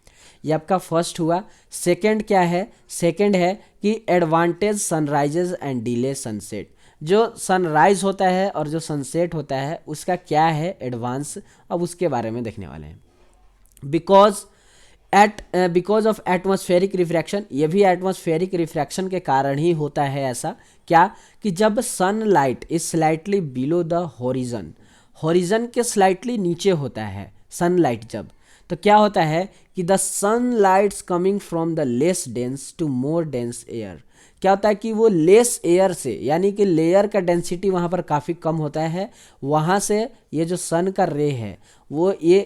ये आपका फर्स्ट हुआ। सेकंड क्या है, सेकंड है कि advantage sunrises and delay sunset. जो सनराइज होता है और जो सनसेट होता है उसका क्या है एडवांस, अब उसके बारे में देखने वाले हैं। बिकॉज ऑफ एटमॉस्फेरिक रिफ्रैक्शन, ये भी एटमॉस्फेरिक रिफ्रैक्शन के कारण ही होता है ऐसा, क्या कि जब sunlight is slightly below the horizon के स्लाइटली नीचे होता है सनलाइट जब, तो क्या होता है कि the sunlights coming from the less dense to more dense air, क्या होता है कि वो लेस एयर से, यानी कि लेयर का डेंसिटी वहाँ पर काफ़ी कम होता है, वहाँ से ये जो सन का रे है वो ये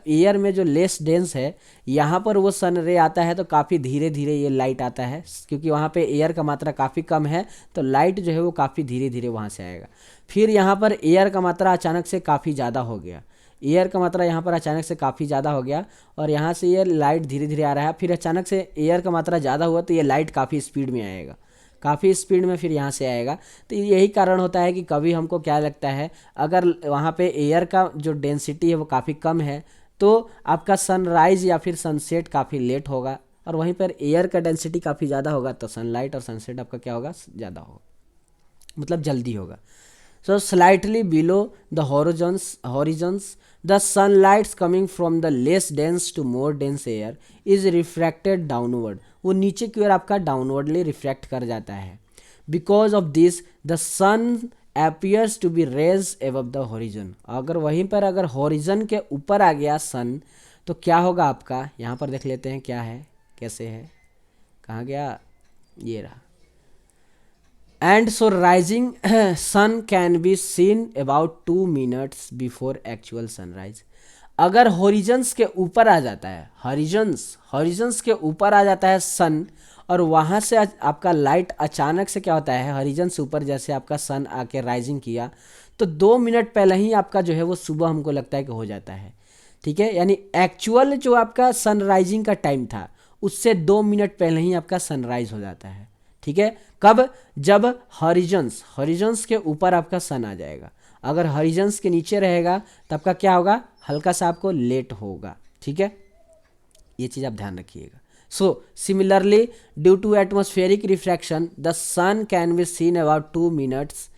एयर में जो लेस डेंस है यहाँ पर वो सन रे आता है तो काफ़ी धीरे धीरे ये लाइट आता है, क्योंकि वहाँ पे एयर का मात्रा काफ़ी कम है तो लाइट जो है वो काफ़ी धीरे धीरे वहाँ से आएगा। फिर यहाँ पर एयर का मात्रा अचानक से काफ़ी ज़्यादा हो गया, एयर का मात्रा यहाँ पर अचानक से काफ़ी ज़्यादा हो गया और यहाँ से ये लाइट धीरे धीरे आ रहा है, फिर अचानक से एयर का मात्रा ज़्यादा हुआ तो ये लाइट काफ़ी स्पीड में आएगा, काफ़ी स्पीड में फिर यहाँ से आएगा। तो यही कारण होता है कि कभी हमको क्या लगता है, अगर वहाँ पे एयर का जो डेंसिटी है वो काफ़ी कम है तो आपका सनराइज या फिर सनसेट काफ़ी लेट होगा, और वहीं पर एयर का डेंसिटी काफ़ी ज़्यादा होगा तो सनलाइट और सनसेट आपका क्या होगा, ज़्यादा होगा, मतलब जल्दी होगा। So slightly below the horizons, the sunlight coming from the less dense to more dense air is refracted downward. वो नीचे की ओर आपका डाउनवर्डली रिफ्रैक्ट कर जाता है। Because of this, the sun appears to be raised above the horizon. अगर वहीं पर अगर horizon के ऊपर आ गया सन तो क्या होगा आपका, यहाँ पर देख लेते हैं क्या है कैसे है, कहाँ गया, ये रहा। And so rising sun can be seen about 2 minutes before actual sunrise. अगर हॉरिजन्स के ऊपर आ जाता है, हॉरिजन्स के ऊपर आ जाता है सन, और वहाँ से आपका लाइट अचानक से क्या होता है, हॉरिजन से ऊपर जैसे आपका सन आके राइजिंग किया तो 2 मिनट पहले ही आपका जो है वो सुबह हमको लगता है कि हो जाता है। ठीक है, यानी एक्चुअल जो आपका सन राइजिंग का टाइम था उससे 2 मिनट पहले ही आपका सनराइज हो जाता है। ठीक है, कब, जब हॉरिजन्स के ऊपर आपका सन आ जाएगा। अगर हॉरिजन्स के नीचे रहेगा तब का क्या होगा, हल्का सा आपको लेट होगा। ठीक है, ये चीज़ आप ध्यान रखिएगा। So similarly due to atmospheric refraction the sun can be seen about 2 minutes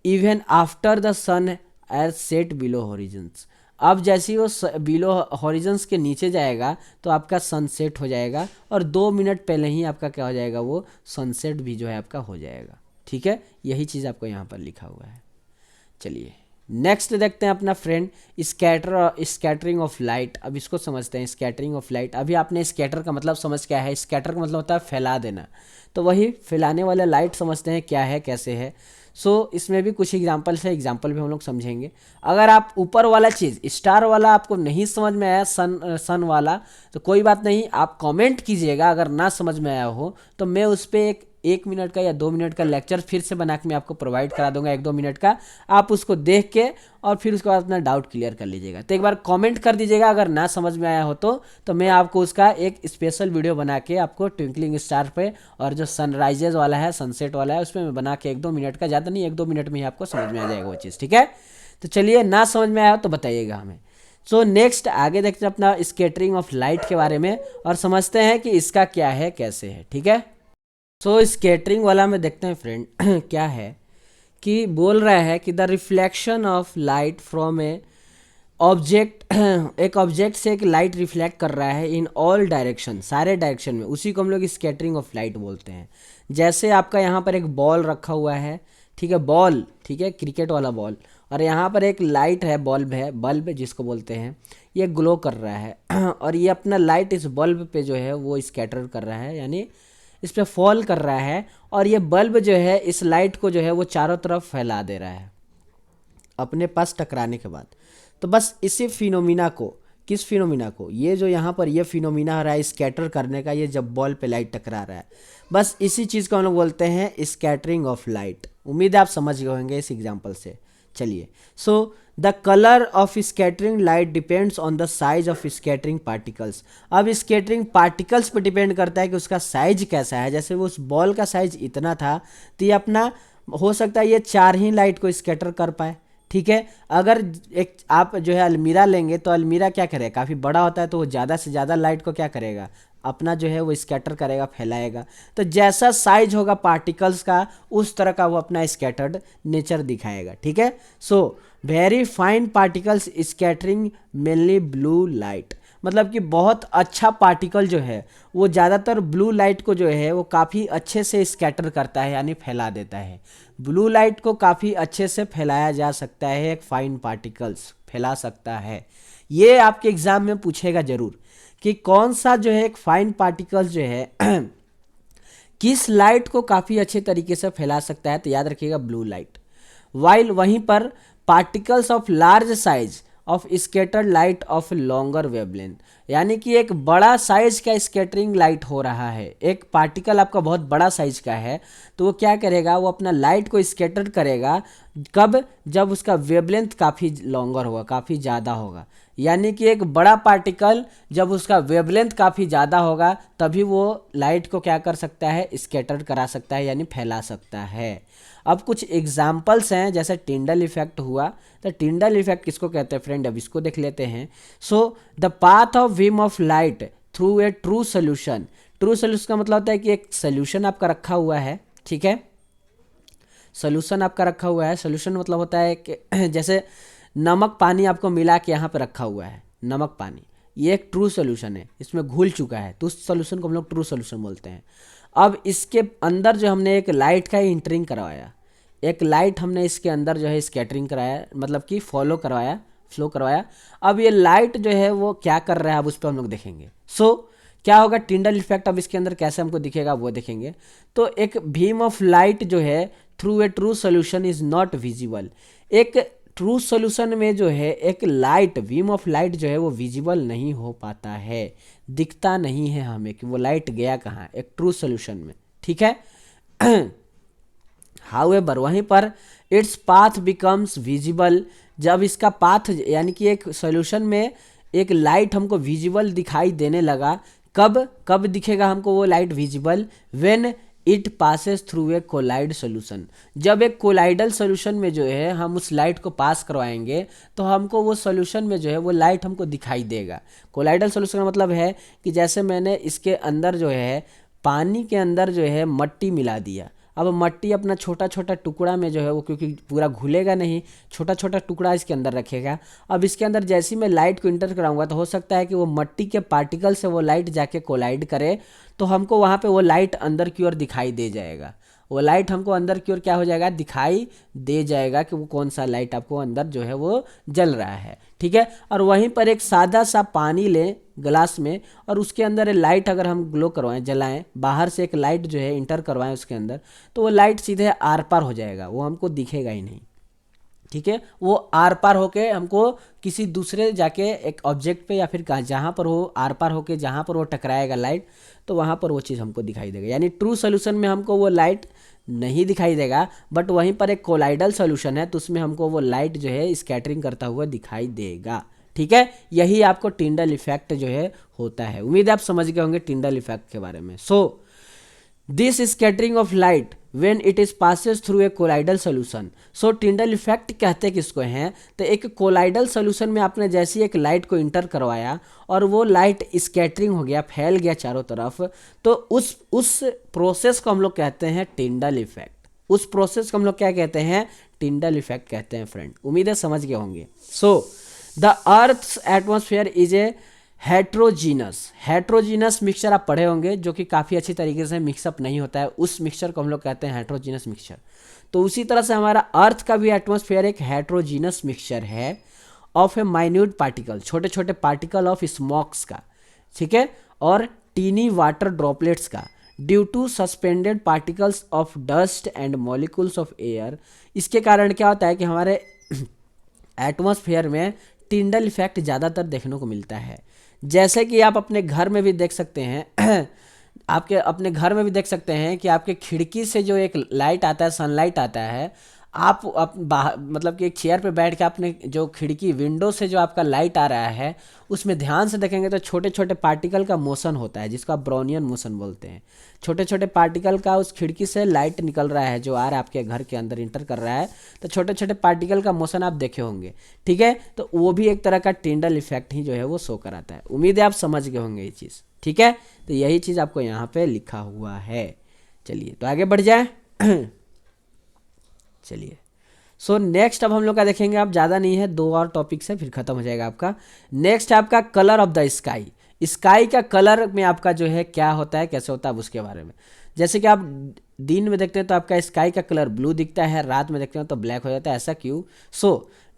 even after the sun as set below horizons. अब जैसे ही वो बिलो हॉरिजन्स के नीचे जाएगा तो आपका सनसेट हो जाएगा, और 2 मिनट पहले ही आपका क्या हो जाएगा, वो सनसेट भी जो है आपका हो जाएगा। ठीक है, यही चीज़ आपको यहाँ पर लिखा हुआ है। चलिए नेक्स्ट देखते हैं अपना फ्रेंड, स्कैटरिंग ऑफ लाइट। अब इसको समझते हैं, स्कैटरिंग ऑफ लाइट। अभी आपने स्कैटर का मतलब समझ क्या है, स्कैटर का मतलब होता है फैला देना, तो वही फैलाने वाले लाइट समझते हैं क्या है कैसे है। इसमें भी कुछ एग्जाम्पल्स है, एग्जाम्पल भी हम लोग समझेंगे। अगर आप ऊपर वाला चीज़ स्टार वाला आपको नहीं समझ में आया, सन वाला, तो कोई बात नहीं, आप कमेंट कीजिएगा। अगर ना समझ में आया हो तो मैं उस पर एक मिनट का या 2 मिनट का लेक्चर फिर से बना के मैं आपको प्रोवाइड करा दूंगा, 1-2 मिनट का। आप उसको देख के और फिर उसके बाद अपना डाउट क्लियर कर लीजिएगा। तो एक बार कमेंट कर दीजिएगा अगर ना समझ में आया हो तो मैं आपको उसका एक स्पेशल वीडियो बना के आपको ट्विंकलिंग स्टार पे और जो सनराइजेज वाला है, सनसेट वाला है, उसमें मैं बना के 1-2 मिनट का, ज़्यादा नहीं, 1-2 मिनट में ही आपको समझ में आ जाएगा वो चीज़। ठीक है, तो चलिए, ना समझ में आया तो बताइएगा हमें। नेक्स्ट आगे देखते हैं अपना स्कैटरिंग ऑफ लाइट के बारे में और समझते हैं कि इसका क्या है कैसे है। ठीक है, स्कैटरिंग वाला में देखते हैं फ्रेंड क्या है कि बोल रहा है कि the reflection of light from A object एक ऑब्जेक्ट से एक लाइट रिफ्लेक्ट कर रहा है इन ऑल डायरेक्शन, सारे डायरेक्शन में, उसी को हम लोग स्कैटरिंग ऑफ लाइट बोलते हैं। जैसे आपका यहाँ पर एक बॉल रखा हुआ है, ठीक है, बॉल, ठीक है, क्रिकेट वाला बॉल, और यहाँ पर एक लाइट है, बल्ब जिसको बोलते हैं, ये ग्लो कर रहा है और ये अपना लाइट इस बल्ब पे जो है वो स्कैटर कर रहा है, यानी इस पर फॉल कर रहा है, और ये बल्ब जो है इस लाइट को जो है वो चारों तरफ फैला दे रहा है अपने पास टकराने के बाद। तो बस इसी फिनोमिना को, किस फिनोमिना को, ये जो यहाँ पर ये फिनोमिना आ रहा है स्कैटर करने का, ये जब बॉल पे लाइट टकरा रहा है, बस इसी चीज़ को हम लोग बोलते हैं स्कैटरिंग ऑफ लाइट। उम्मीद है आप समझ गए होंगे इस एग्जाम्पल से। चलिए, the colour of scattering light depends on the size of scattering particles. अब स्कैटरिंग पार्टिकल्स पर डिपेंड करता है कि उसका साइज कैसा है। जैसे वो उस बॉल का साइज इतना था तो ये अपना हो सकता है ये 4 ही लाइट को स्कैटर कर पाए। ठीक है, अगर एक आप जो है अलमीरा लेंगे तो अलमीरा क्या करेगा, काफ़ी बड़ा होता है तो वो ज़्यादा से ज़्यादा लाइट को क्या करेगा, अपना जो है वो स्कैटर करेगा, फैलाएगा। तो जैसा साइज होगा पार्टिकल्स का उस तरह का वो अपना स्कैटर्ड नेचर दिखाएगा। ठीक है, very fine particles scattering mainly blue light, मतलब कि बहुत अच्छा पार्टिकल जो है वो ज़्यादातर ब्लू लाइट को जो है वो काफ़ी अच्छे से स्कैटर करता है, यानी फैला देता है। ब्लू लाइट को काफ़ी अच्छे से फैलाया जा सकता है, एक फाइन पार्टिकल्स फैला सकता है। ये आपके एग्जाम में पूछेगा जरूर कि कौन सा जो है एक फाइन पार्टिकल्स जो है किस लाइट को काफ़ी अच्छे तरीके से फैला सकता है, तो याद रखिएगा ब्लू लाइट। वाइल वहीं पर particles of large size of scattered light of longer wavelength, यानी कि एक बड़ा साइज का स्कैटरिंग लाइट हो रहा है, एक पार्टिकल आपका बहुत बड़ा साइज का है, तो वो क्या करेगा, वो अपना लाइट को स्कैटर करेगा कब, जब उसका वेवलेंथ काफ़ी लॉन्गर होगा, काफ़ी ज़्यादा होगा। यानी कि एक बड़ा पार्टिकल जब उसका वेवलेंथ काफ़ी ज़्यादा होगा तभी वो लाइट को क्या कर सकता है, स्कैटर करा सकता है, यानी फैला सकता है। अब कुछ एग्जाम्पल्स हैं, जैसे टिंडल इफेक्ट हुआ, तो टिंडल इफेक्ट किसको कहते हैं फ्रेंड, अब इसको देख लेते हैं। So the path of beam of light through A true solution, true solution का मतलब होता है कि एक सोल्यूशन आपका रखा हुआ है, ठीक है, सोल्यूशन आपका रखा हुआ है, सोल्यूशन मतलब होता है कि जैसे नमक पानी आपको मिला के यहाँ पे रखा हुआ है, नमक पानी, ये एक ट्रू सोल्यूशन है, इसमें घुल चुका है, तो उस सोल्यूशन को हम लोग ट्रू सोल्यूशन बोलते हैं। अब इसके अंदर जो हमने एक लाइट का इंटरिंग करवाया, एक लाइट हमने इसके अंदर जो है स्कैटरिंग कराया, मतलब कि फ्लो करवाया। अब ये लाइट जो है वो क्या कर रहा है, अब उस पर हम लोग देखेंगे। क्या होगा टिंडल इफेक्ट, अब इसके अंदर कैसे हमको दिखेगा वो देखेंगे। तो एक बीम ऑफ लाइट जो है through a true solution is not visible, एक ट्रू सोल्यूशन में जो है एक लाइट, बीम ऑफ लाइट जो है वो विजिबल नहीं हो पाता है, दिखता नहीं है हमें कि वो लाइट गया कहाँ, एक ट्रू सोल्यूशन में, ठीक है। हाउएवर वहीं पर इट्स पाथ बिकम्स विजिबल, जब इसका पाथ यानी कि एक सॉल्यूशन में एक लाइट हमको विजिबल दिखाई देने लगा, कब दिखेगा हमको वो light visible, when it passes through a colloid solution, जब एक कोलाइडल सोल्यूशन में जो है हम उस लाइट को पास करवाएंगे तो हमको वो सोल्यूशन में जो है वो लाइट हमको दिखाई देगा। कोलाइडल सोल्यूशन का मतलब है कि जैसे मैंने इसके अंदर जो है पानी के अंदर जो है मट्टी मिला दिया, अब मट्टी अपना छोटा छोटा टुकड़ा में जो है वो, क्योंकि पूरा घुलेगा नहीं, छोटा छोटा टुकड़ा इसके अंदर रखेगा। अब इसके अंदर जैसे ही मैं लाइट को इंटर कराऊंगा तो हो सकता है कि वो मट्टी के पार्टिकल से वो लाइट जाके कोलाइड करे, तो हमको वहाँ पे वो लाइट अंदर की ओर दिखाई दे जाएगा, वो लाइट हमको अंदर की ओर क्या हो जाएगा, दिखाई दे जाएगा कि वो कौन सा लाइट आपको अंदर जो है वो जल रहा है, ठीक है। और वहीं पर एक सादा सा पानी लें ग्लास में और उसके अंदर लाइट अगर हम ग्लो करवाएं, जलाएं, बाहर से एक लाइट जो है इंटर करवाएं उसके अंदर, तो वो लाइट सीधे आर पार हो जाएगा, वो हमको दिखेगा ही नहीं, ठीक है। वो आर पार होके हमको किसी दूसरे जाके एक ऑब्जेक्ट पे या फिर जहाँ पर वो आर पार होके जहाँ पर वो टकराएगा लाइट, तो वहाँ पर वो चीज़ हमको दिखाई देगा। यानी ट्रू सोल्यूशन में हमको वो लाइट नहीं दिखाई देगा, बट वहीं पर एक कोलाइडल सोल्यूशन है तो उसमें हमको वो लाइट जो है स्कैटरिंग करता हुआ दिखाई देगा, ठीक है। यही आपको टिंडल इफेक्ट जो है होता है। उम्मीद है आप समझ गए होंगे टिंडल इफेक्ट के बारे में। This scattering of light when it is passes through A colloidal solution. Tyndall effect कहते किसको हैं, तो एक कोलाइडल सोल्यूशन में आपने जैसे एक लाइट को इंटर करवाया और वो लाइट स्कैटरिंग हो गया, फैल गया चारों तरफ, तो उस प्रोसेस को हम लोग कहते हैं टिंडल इफेक्ट। उस प्रोसेस को हम लोग क्या कहते हैं, टिंडल इफेक्ट कहते हैं फ्रेंड। उम्मीद है समझ गए होंगे। The earth's atmosphere is a heterogeneous mixture आप पढ़े होंगे, जो कि काफ़ी अच्छी तरीके से मिक्सअप नहीं होता है, उस मिक्सचर को हम लोग कहते हैं हेट्रोजीनस मिक्सचर। तो उसी तरह से हमारा अर्थ का भी एटमॉस्फेयर एक हेट्रोजीनस मिक्सचर है ऑफ ए माइन्यूट पार्टिकल, छोटे छोटे पार्टिकल ऑफ स्मॉक्स का, ठीक है, और टीनी वाटर ड्रॉपलेट्स का, due to suspended particles of dust and molecules of air. इसके कारण क्या होता है कि हमारे एटमॉस्फेयर में टिंडल इफेक्ट ज़्यादातर देखने को मिलता है। जैसे कि आप अपने घर में भी देख सकते हैं आपके अपने घर में भी देख सकते हैं कि आपके खिड़की से जो एक लाइट आता है, सनलाइट आता है, आप बाहर मतलब कि एक चेयर पे बैठ के आपने जो खिड़की विंडो से जो आपका लाइट आ रहा है उसमें ध्यान से देखेंगे तो छोटे छोटे पार्टिकल का मोशन होता है, जिसको आप ब्राउनियन मोशन बोलते हैं। छोटे छोटे पार्टिकल का उस खिड़की से लाइट निकल रहा है जो आ रहा है आपके घर के अंदर इंटर कर रहा है, तो छोटे छोटे पार्टिकल का मोशन आप देखे होंगे, ठीक है। तो वो भी एक तरह का टिंडल इफेक्ट ही जो है वो शो कराता है। उम्मीद है आप समझ गए होंगे ये चीज़, ठीक है। तो यही चीज़ आपको यहाँ पे लिखा हुआ है। चलिए तो आगे बढ़ जाए। चलिए नेक्स्ट अब हम लोग का देखेंगे, आप ज़्यादा नहीं है, 2 और टॉपिक से फिर खत्म हो जाएगा आपका। नेक्स्ट है आपका colour of the sky. Sky का कलर में आपका जो है क्या होता है, कैसे होता है, उसके बारे में। जैसे कि आप दिन में देखते हैं तो आपका स्काई का कलर ब्लू दिखता है, रात में देखते हैं तो ब्लैक हो जाता है, ऐसा क्यों।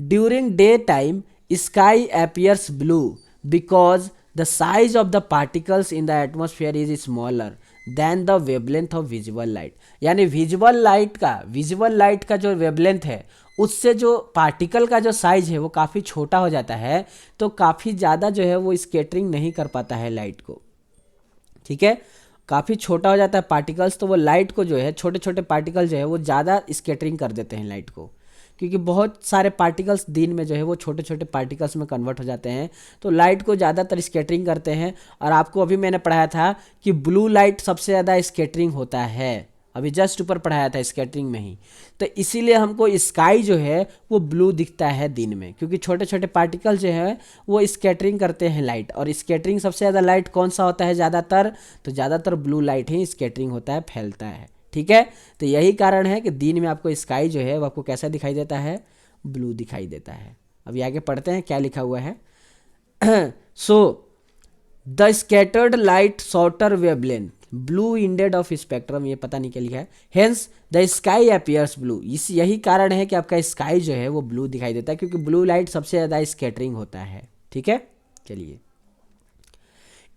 During day time sky appears blue because the size of the particles in the atmosphere is smaller than the wavelength of visible light. यानी विजिबल लाइट का जो वेवलेंथ है उससे जो पार्टिकल का जो साइज है वो काफ़ी छोटा हो जाता है, तो काफ़ी ज़्यादा जो है वो स्कैटरिंग नहीं कर पाता है लाइट को। ठीक है, काफ़ी छोटा हो जाता है पार्टिकल्स, तो वो लाइट को जो है, छोटे छोटे पार्टिकल जो है वो ज़्यादा स्कैटरिंग कर देते हैं लाइट को, क्योंकि बहुत सारे पार्टिकल्स दिन में जो है वो छोटे छोटे पार्टिकल्स में कन्वर्ट हो जाते हैं, तो लाइट को ज़्यादातर स्कैटरिंग करते हैं। और आपको अभी मैंने पढ़ाया था कि ब्लू लाइट सबसे ज़्यादा स्कैटरिंग होता है, अभी जस्ट ऊपर पढ़ाया था स्कैटरिंग में ही। तो इसीलिए हमको स्काई जो है वो ब्लू दिखता है दिन में, क्योंकि छोटे छोटे पार्टिकल जो है वो स्कैटरिंग करते हैं लाइट। और स्कैटरिंग सबसे ज़्यादा लाइट कौन सा होता है ज़्यादातर, तो ज़्यादातर ब्लू लाइट ही स्कैटरिंग होता है, फैलता है। ठीक है, तो यही कारण है कि दिन में आपको स्काई जो है वो आपको कैसा दिखाई देता है, ब्लू दिखाई देता है। अभी आगे पढ़ते हैं क्या लिखा हुआ है। So the scattered light shorter wavelength blue ended of spectrum, ये पता नहीं क्या लिखा है। Hence the sky appears blue, इस यही कारण है कि आपका स्काई जो है वो ब्लू दिखाई देता है, क्योंकि ब्लू लाइट सबसे ज़्यादा स्कैटरिंग होता है। ठीक है, चलिए।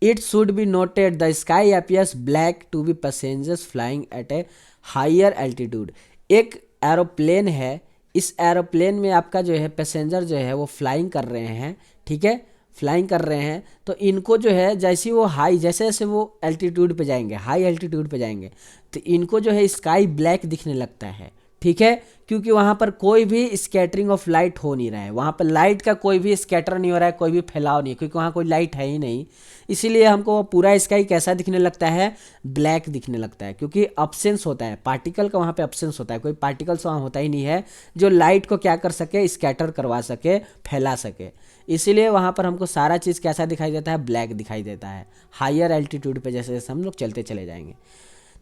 It should be noted the sky appears black to be passengers flying at a higher altitude. एक एरोप्लेन है, इस एरोप्लेन में आपका जो है पैसेंजर जो है वो फ्लाइंग कर रहे हैं। ठीक है, फ्लाइंग कर रहे हैं, तो इनको जो है जैसे वो जैसे जैसे वो एल्टीट्यूड पे जाएंगे, हाई एल्टीट्यूड पे जाएंगे, तो इनको जो है स्काई ब्लैक दिखने लगता है। ठीक है, क्योंकि वहाँ पर कोई भी स्कैटरिंग ऑफ लाइट हो नहीं रहा है, वहाँ पर लाइट का कोई भी स्कैटर नहीं हो रहा है, कोई भी फैलाव नहीं है, क्योंकि वहाँ कोई लाइट है ही नहीं। इसीलिए हमको पूरा स्काई कैसा दिखने लगता है, ब्लैक दिखने लगता है, क्योंकि अब्सेंस होता है पार्टिकल का, वहाँ पे अब्सेंस होता है, कोई पार्टिकल्स वहाँ होता ही नहीं है जो लाइट को क्या कर सके, स्कैटर करवा सके, फैला सके। इसीलिए वहाँ पर हमको सारा चीज़ कैसा दिखाई देता है, ब्लैक दिखाई देता है, हायर एल्टीट्यूड पे जैसे जैसे हम लोग चलते चले जाएंगे।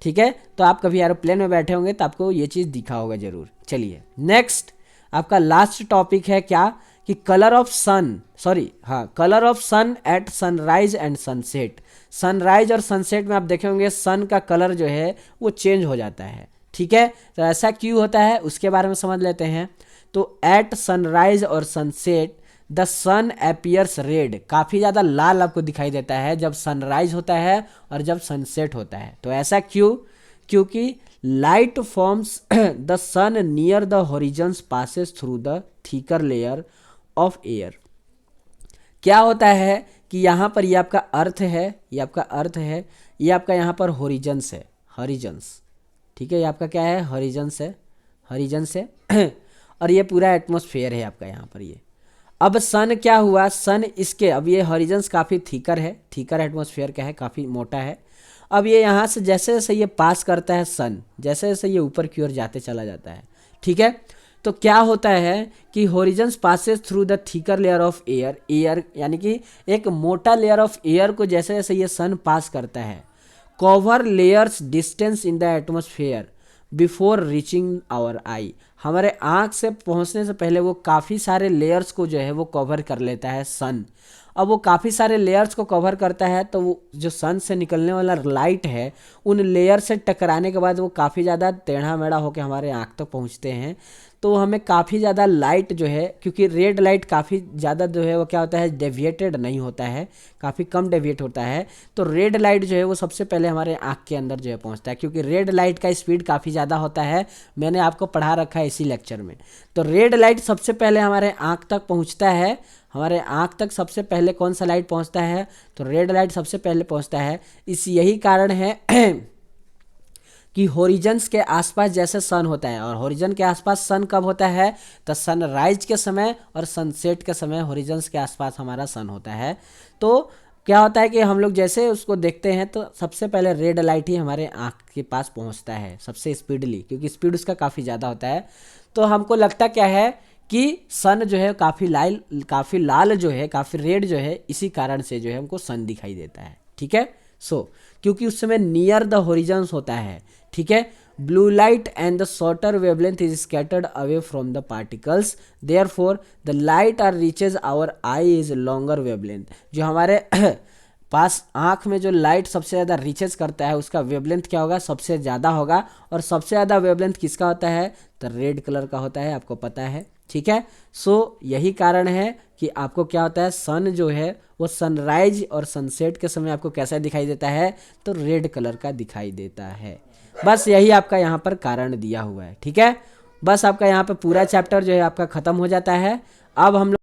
ठीक है, तो आप कभी एरोप्लेन में बैठे होंगे तो आपको ये चीज़ दिखा होगा जरूर। चलिए नेक्स्ट, आपका लास्ट टॉपिक है क्या, कि colour of sun at sunrise and sunset. Sunrise और सनसेट में आप देखे होंगे सन का कलर जो है वो चेंज हो जाता है। ठीक है, तो ऐसा क्यों होता है उसके बारे में समझ लेते हैं। तो एट सनराइज और sunset the sun appears red, काफ़ी ज़्यादा लाल आपको दिखाई देता है जब सनराइज होता है और जब सनसेट होता है। तो ऐसा क्यों, क्योंकि light forms the sun near the horizons passes through the thicker layer of air. क्या होता है कि यहाँ पर ये आपका अर्थ है, ये आपका अर्थ है, ये आपका यहाँ पर हॉरिजन्स है, हॉरिजन्स। ठीक है, ये आपका क्या है, हॉरिजन्स है, हॉरिजन्स है। और ये पूरा एटमॉस्फेयर है आपका यहाँ पर ये। अब सन क्या हुआ, सन इसके, अब ये हॉरिजन्स काफ़ी थीकर है, थीकर एटमॉस्फेयर का है, काफ़ी मोटा है। अब ये यहाँ से जैसे जैसे ये पास करता है सन, जैसे जैसे ये ऊपर की ओर जाते चला जाता है। ठीक है, तो क्या होता है कि horizons passes through the thicker layer of air यानी कि एक मोटा लेयर ऑफ एयर को जैसे जैसे ये सन पास करता है, cover layers distance in the atmosphere before reaching our eye. हमारे आँख से पहुँचने से पहले वो काफ़ी सारे लेयर्स को जो है वो कवर कर लेता है सन। अब वो काफ़ी सारे लेयर्स को कवर करता है, तो वो जो सन से निकलने वाला लाइट है उन लेयर से टकराने के बाद वो काफ़ी ज़्यादा टेढ़ा मेढ़ा होकर हमारे आँख तक पहुँचते हैं। तो हमें काफ़ी ज़्यादा लाइट जो है, क्योंकि रेड लाइट काफ़ी ज़्यादा जो है वो क्या होता है, डेविएटेड नहीं होता है, काफ़ी कम डेविएट होता है। तो रेड लाइट जो है वो सबसे पहले हमारे आँख के अंदर जो है पहुँचता है, क्योंकि रेड लाइट का स्पीड काफ़ी ज़्यादा होता है, मैंने आपको पढ़ा रखा है इसी लेक्चर में। तो रेड लाइट सबसे पहले हमारे आँख तक पहुँचता है, हमारे आँख तक सबसे पहले कौन सा लाइट पहुँचता है, तो रेड लाइट सबसे पहले पहुँचता है। यही कारण है कि हॉरिजन्स के आसपास जैसे सन होता है, और हॉरिजन के आसपास सन कब होता है, तो सनराइज के समय और सनसेट के समय हॉरिजन्स के आसपास हमारा सन होता है। तो क्या होता है कि हम लोग जैसे उसको देखते हैं तो सबसे पहले रेड लाइट ही हमारे आँख के पास पहुँचता है सबसे स्पीडली, क्योंकि स्पीड उसका काफ़ी ज़्यादा होता है। तो हमको लगता क्या है कि सन जो है काफ़ी लाल जो है, काफ़ी रेड जो है, इसी कारण से जो है हमको सन दिखाई देता है। ठीक है, क्योंकि उस समय नियर द हॉरिजन्स होता है। ठीक है, blue light and the shorter wavelength is scattered away from the particles, therefore the light are reaches our eye is longer wavelength. जो हमारे पास आँख में जो लाइट सबसे ज़्यादा रीचेस करता है उसका वेवलेंथ क्या होगा, सबसे ज़्यादा होगा। और सबसे ज़्यादा वेवलेंथ किसका होता है, तो रेड कलर का होता है, आपको पता है, ठीक है। सो यही कारण है कि आपको क्या होता है, सन जो है वो सनराइज और सनसेट के समय आपको कैसा दिखाई देता है, तो रेड कलर का दिखाई देता है। बस यही आपका यहाँ पर कारण दिया हुआ है, ठीक है। बस आपका यहाँ पर पूरा चैप्टर जो है आपका ख़त्म हो जाता है। अब हम लोग,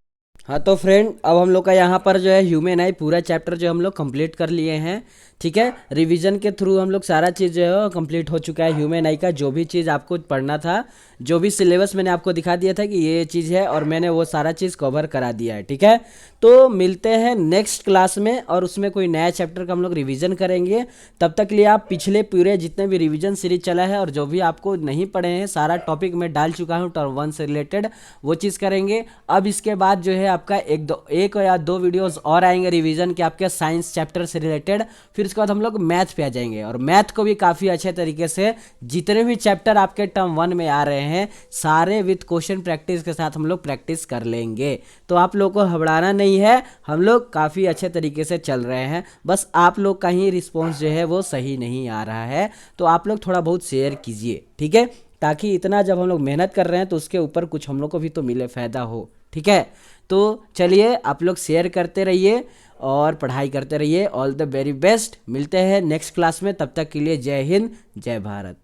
हाँ तो फ्रेंड, अब हम लोग का यहाँ पर जो है ह्यूमन आई पूरा चैप्टर जो हम लोग कंप्लीट कर लिए हैं, ठीक है। रिवीजन के थ्रू हम लोग सारा चीज़ जो है कंप्लीट हो चुका है। ह्यूमन आई का जो भी चीज़ आपको पढ़ना था, जो भी सिलेबस मैंने आपको दिखा दिया था कि ये चीज़ है, और मैंने वो सारा चीज़ कवर करा दिया है, ठीक है। तो मिलते हैं नेक्स्ट क्लास में, और उसमें कोई नया चैप्टर का हम लोग रिवीजन करेंगे। तब तक के लिए आप पिछले पूरे जितने भी रिवीजन सीरीज चला है और जो भी आपको नहीं पढ़े हैं सारा टॉपिक मैं डाल चुका हूँ टर्म 1 से रिलेटेड, वो चीज़ करेंगे। अब इसके बाद जो है आपका एक या दो वीडियोस और आएंगे रिवीजन के आपके साइंस चैप्टर से रिलेटेड। फिर उसके बाद हम लोग मैथ पे आ जाएंगे, और मैथ को भी काफ़ी अच्छे तरीके से जितने भी चैप्टर आपके टर्म 1 में आ रहे हैं सारे विथ क्वेश्चन प्रैक्टिस के साथ हम लोग प्रैक्टिस कर लेंगे। तो आप लोग को घबराना नहीं है, हम लोग काफ़ी अच्छे तरीके से चल रहे हैं। बस आप लोग का ही रिस्पॉन्स जो है वो सही नहीं आ रहा है, तो आप लोग थोड़ा बहुत शेयर कीजिए, ठीक है, ताकि इतना जब हम लोग मेहनत कर रहे हैं तो उसके ऊपर कुछ हम लोग को भी तो मिले, फ़ायदा हो, ठीक है। तो चलिए आप लोग शेयर करते रहिए और पढ़ाई करते रहिए। All the very best. मिलते हैं नेक्स्ट क्लास में, तब तक के लिए जय हिंद, जय भारत।